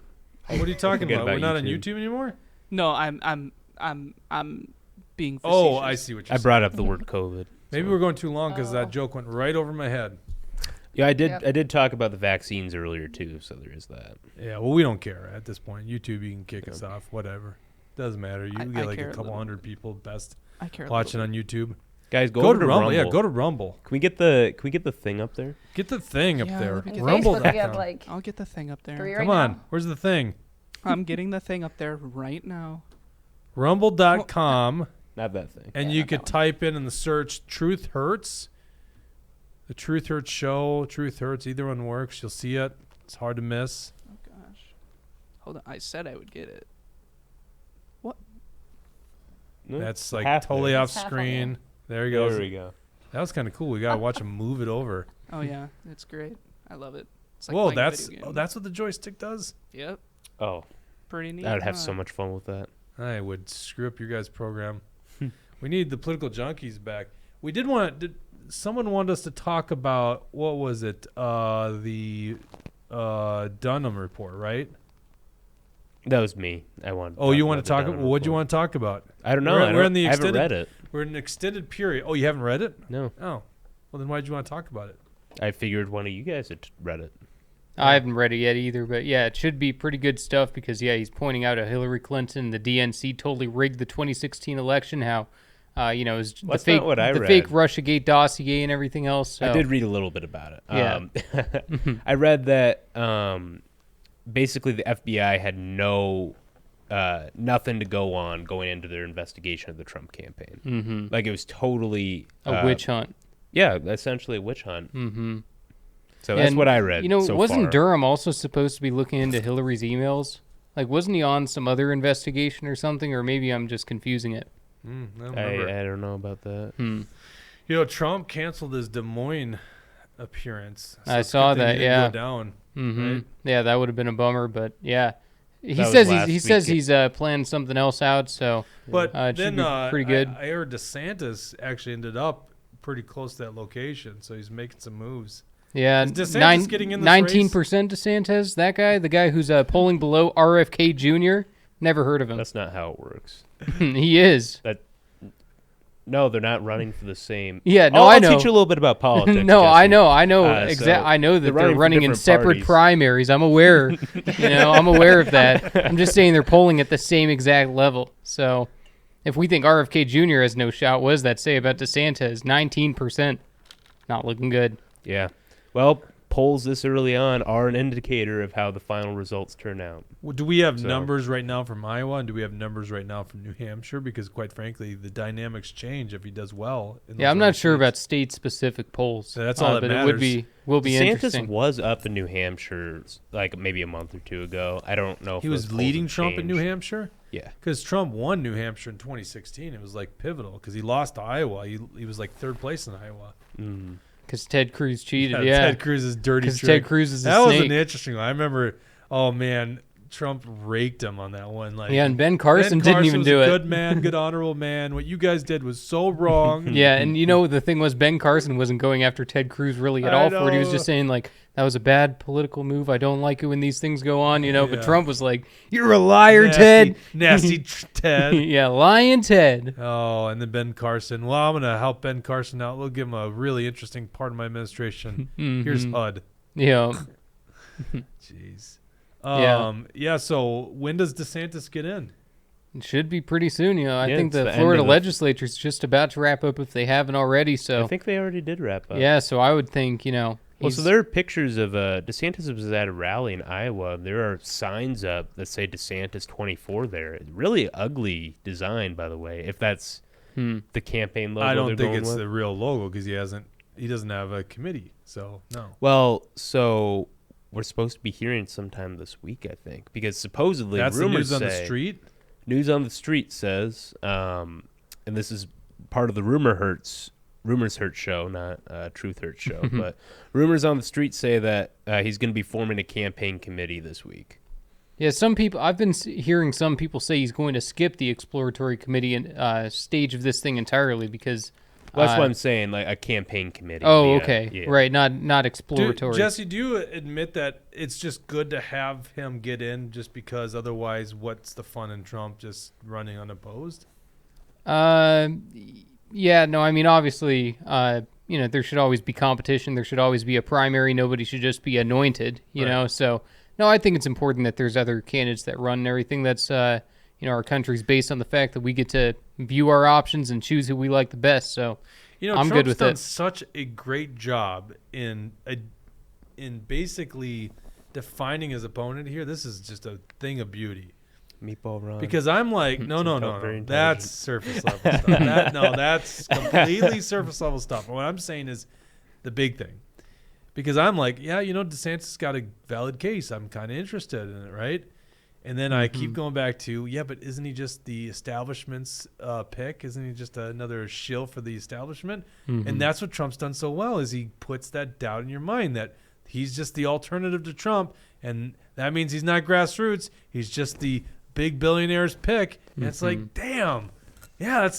What are you talking Forget about? We're about not on YouTube. YouTube anymore? No, I'm being facetious. Oh, I see what you're I saying. brought up the word COVID. Maybe so. we're going too long because that joke went right over my head. Yeah, I did. Yep. I did talk about the vaccines earlier too, so there is that. Yeah, well, we don't care at this point. YouTube, you can kick us off, whatever. Doesn't matter. You I get like care a a couple little hundred people best I care a watching little on YouTube. Guys, go Go over to Rumble. Yeah, Rumble. go to Rumble. Can we get the thing up there? Get the thing up Yeah, there. let me And get Facebook, we have Rumble.com. like I'll get the thing up there. 3 right Come now. on. Where's the thing? I'm getting the thing up there right now. Rumble.com. Not that thing. And Yeah, you not could that type in the search Truth Hurts. The Truth Hurts show, Truth Hurts, either one works. You'll see it. It's hard to miss. Oh gosh. Hold on. I said I would get it. No, That's like half totally there. off It's half on screen. There he goes. There we go. That was kind of cool. We got to watch him move it over. Oh yeah, it's great. I love it. It's like Whoa, playing a that's video game. that's what the joystick does? Yep. Oh, Pretty neat. I would have huh? so much fun with that. I would screw up your guys' program. We need the political junkies back. We did want to, someone wanted us to talk about, what was it? The Dunham report, right? That was me. I wanted. Oh, you want about to talk the about, Dunham what'd you report. want to talk about? I don't know. We're in the I haven't extended- read it. We're in an extended period. Oh, you haven't read it? No, Oh. Well, then why'd you want to talk about it? I figured one of you guys had read it. I haven't read it yet either, but yeah, it should be pretty good stuff because he's pointing out how Hillary Clinton, the DNC, totally rigged the 2016 election. How, it was the That's fake, not what I the read. fake RussiaGate dossier and everything else. So. I did read a little bit about it. Yeah. I read that basically the FBI had nothing to go on going into their investigation of the Trump campaign. Mm-hmm. Like it was totally A witch hunt. Yeah, essentially a witch hunt. Mm-hmm. So that's And, what I read. So wasn't far. Durham also supposed to be looking into Hillary's emails? Like, wasn't he on some other investigation or something? Or maybe I'm just confusing it. I don't remember. I don't know about that. Hmm. You know, Trump canceled his Des Moines appearance. I it's a saw good thing that, he didn't yeah. Go down. Mm-hmm. Right? Yeah, that would have been a bummer, but yeah. He That was says last he's week. planning something else out, so But it should then be pretty good. I heard DeSantis actually ended up pretty close to that location, so he's making some moves. yeah, Is DeSantis getting in this 19% DeSantis, that guy, the guy who's polling below RFK Jr., never heard of him. That's not how it works. He is. No, they're not running for the same. Yeah, no, I'll I know. teach you a little bit about politics. No, I Jesse. know. I know I know that they're they're running for running in different separate parties. primaries. I'm aware. I'm aware of that. I'm just saying they're polling at the same exact level. So, if we think RFK Jr. has no shot, what does that say about DeSantis? 19%, not looking good. Yeah. Well, polls this early on are an indicator of how the final results turn out. Well, do we have So- numbers right now from Iowa, and do we have numbers right now from New Hampshire? Because quite frankly, the dynamics change if he does well. In Yeah, those I'm other not sure states. about state-specific polls. So that's all that but matters. it will be DeSantis interesting. was up in New Hampshire like maybe a month or two ago. I don't know if He those was polls leading have Trump in New changed. Hampshire. Yeah. Because Trump won New Hampshire in 2016. It was like pivotal because he lost to Iowa. He was like third place in Iowa. Mm. Because Ted Cruz cheated, yeah. Ted Cruz's dirty Because trick. Ted Cruz is a That was snake. an interesting one. I remember, oh man, Trump raked him on that one. Like, Yeah, and Ben Carson Ben didn't even was do a it. good man, good honorable man. What you guys did was so wrong. Yeah, and the thing was Ben Carson wasn't going after Ted Cruz really at I all for it. He was know. just saying like that was a bad political move. I don't like it when these things go on, Yeah. But Trump was like, "You're a liar, Nasty- Ted." Nasty Ted. Yeah, lying Ted. Oh, and then Ben Carson. Well, I'm gonna help Ben Carson out. We'll give him a really interesting part of my administration. Here's Mhm. HUD. Yeah. Jeez. Yeah. Yeah. So when does DeSantis get in? It should be pretty soon, I Yeah, think it's the the end Florida of the- legislature is just about to wrap up if they haven't already. So I think they already did wrap up. yeah, so I would think Well, he's- so there are pictures of DeSantis was at a rally in Iowa. There are signs up that say DeSantis 24 there. Really ugly design, by the way. If that's the campaign logo, I don't they're think going it's with. the real logo because he he doesn't have a committee, so no. Well, so we're supposed to be hearing sometime this week, I think, because supposedly That's rumors the news on say, the street. News on the street says, and this is part of the Rumors Hurt show, not Truth Hurt show, but rumors on the street say that he's going to be forming a campaign committee this week. Yeah, some people, I've been hearing some people say he's going to skip the exploratory committee and stage of this thing entirely because... Well, that's what I'm saying, like a campaign committee. Oh, okay. Yeah. Right, not exploratory. Jesse, do you admit that it's just good to have him get in just because otherwise what's the fun in Trump just running unopposed? Yeah, no, I mean, obviously, there should always be competition. There should always be a primary. Nobody should just be anointed, you know? So, no, I think it's important that there's other candidates that run and everything. That's, our country's based on the fact that we get to view our options and choose who we like the best. So, I'm Trump's good with done it. Such a great job in basically defining his opponent here. This is just a thing of beauty. Meatball Ron. Because I'm like, no. That's surface level stuff. That's completely surface level stuff. And what I'm saying is the big thing. Because I'm like, DeSantis got a valid case. I'm kind of interested in it, right? And then I keep going back to, but isn't he just the establishment's pick? Isn't he just another shill for the establishment? And that's what Trump's done so well is he puts that doubt in your mind that he's just the alternative to Trump. And that means he's not grassroots. He's just the big billionaire's pick. And it's like, damn. Yeah,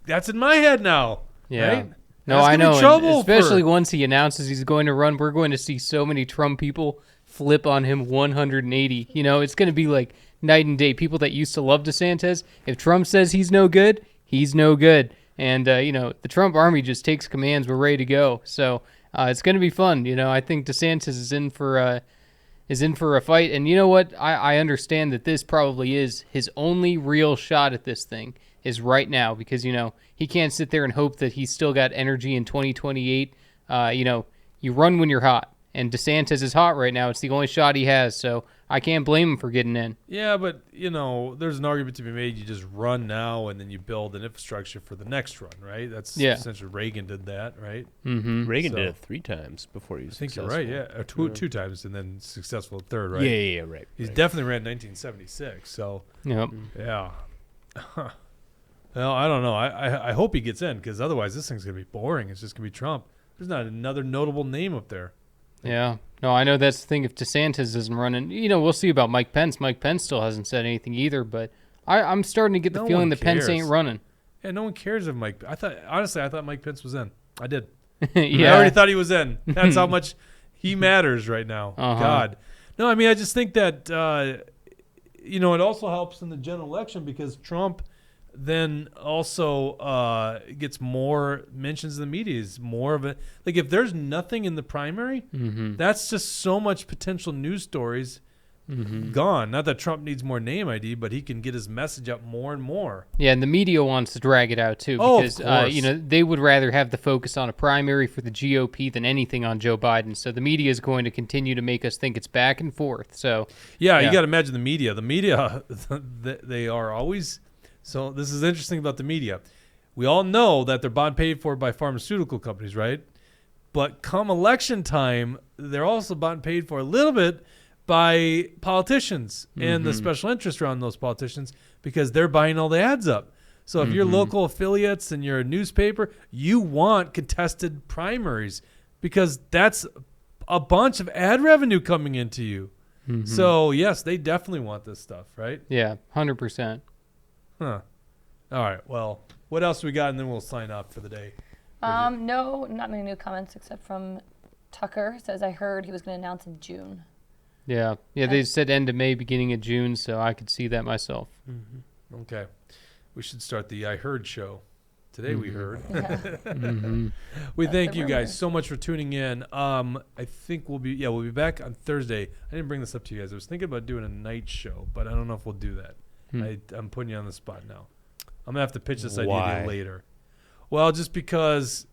that's in my head now. Yeah. Right? No, I know. And especially once he announces he's going to run, we're going to see so many Trump people flip on him 180. It's going to be like night and day. People that used to love DeSantis, if Trump says he's no good, he's no good. And, the Trump army just takes commands. We're ready to go. So it's going to be fun. I think DeSantis is in for a fight. And you know what? I understand that this probably is his only real shot at this thing is right now because, he can't sit there and hope that he's still got energy in 2028. You run when you're hot. And DeSantis is hot right now. It's the only shot he has, so I can't blame him for getting in. Yeah, but, there's an argument to be made. You just run now, and then you build an infrastructure for the next run, right? That's essentially Reagan did that, right? Mm-hmm. Reagan did it 3 times before he was successful. I think you're right, yeah. Two times, and then successful a third, right? Yeah, right. He's definitely ran 1976, so. Yep. Yeah. Well, I don't know. I hope he gets in, because otherwise this thing's going to be boring. It's just going to be Trump. There's not another notable name up there. Yeah. No, I know that's the thing. If DeSantis isn't running, we'll see about Mike Pence. Mike Pence still hasn't said anything either, but I'm starting to get the feeling that Pence ain't running. Yeah, no one cares if Mike. I thought Mike Pence was in. I did. Yeah. I already thought he was in. That's how much he matters right now. God. No, I mean, I just think that, it also helps in the general election because Trump then also gets more mentions in the media. Is more of a like if there's nothing in the primary, that's just so much potential news stories gone. Not that Trump needs more name ID, but he can get his message up more and more. Yeah, and the media wants to drag it out too because they would rather have the focus on a primary for the GOP than anything on Joe Biden. So the media is going to continue to make us think it's back and forth. So yeah. You got to imagine the media. The media, they are always. So this is interesting about the media. We all know that they're bought and paid for by pharmaceutical companies, right? But come election time, they're also bought and paid for a little bit by politicians and the special interest around those politicians because they're buying all the ads up. So if you're local affiliates and you're a newspaper, you want contested primaries because that's a bunch of ad revenue coming into you. So, yes, they definitely want this stuff, right? Yeah, 100%. Huh. All right. Well, what else we got, and then we'll sign off for the day. No, not many new comments except from Tucker. Says I heard he was going to announce in June. Yeah. They said end of May, beginning of June, so I could see that myself. Okay. We should start the I Heard show. Today we heard. We thank you guys so much for tuning in. I think we'll be back on Thursday. I didn't bring this up to you guys. I was thinking about doing a night show, but I don't know if we'll do that. I'm putting you on the spot now. I'm going to have to pitch this idea to you later. Well, just because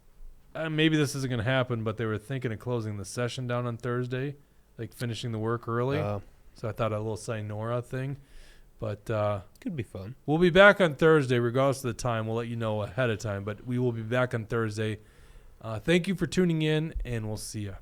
maybe this isn't going to happen, but they were thinking of closing the session down on Thursday, like finishing the work early. So I thought a little Sinora thing. But could be fun. We'll be back on Thursday, regardless of the time. We'll let you know ahead of time. But we will be back on Thursday. Thank you for tuning in, and we'll see you.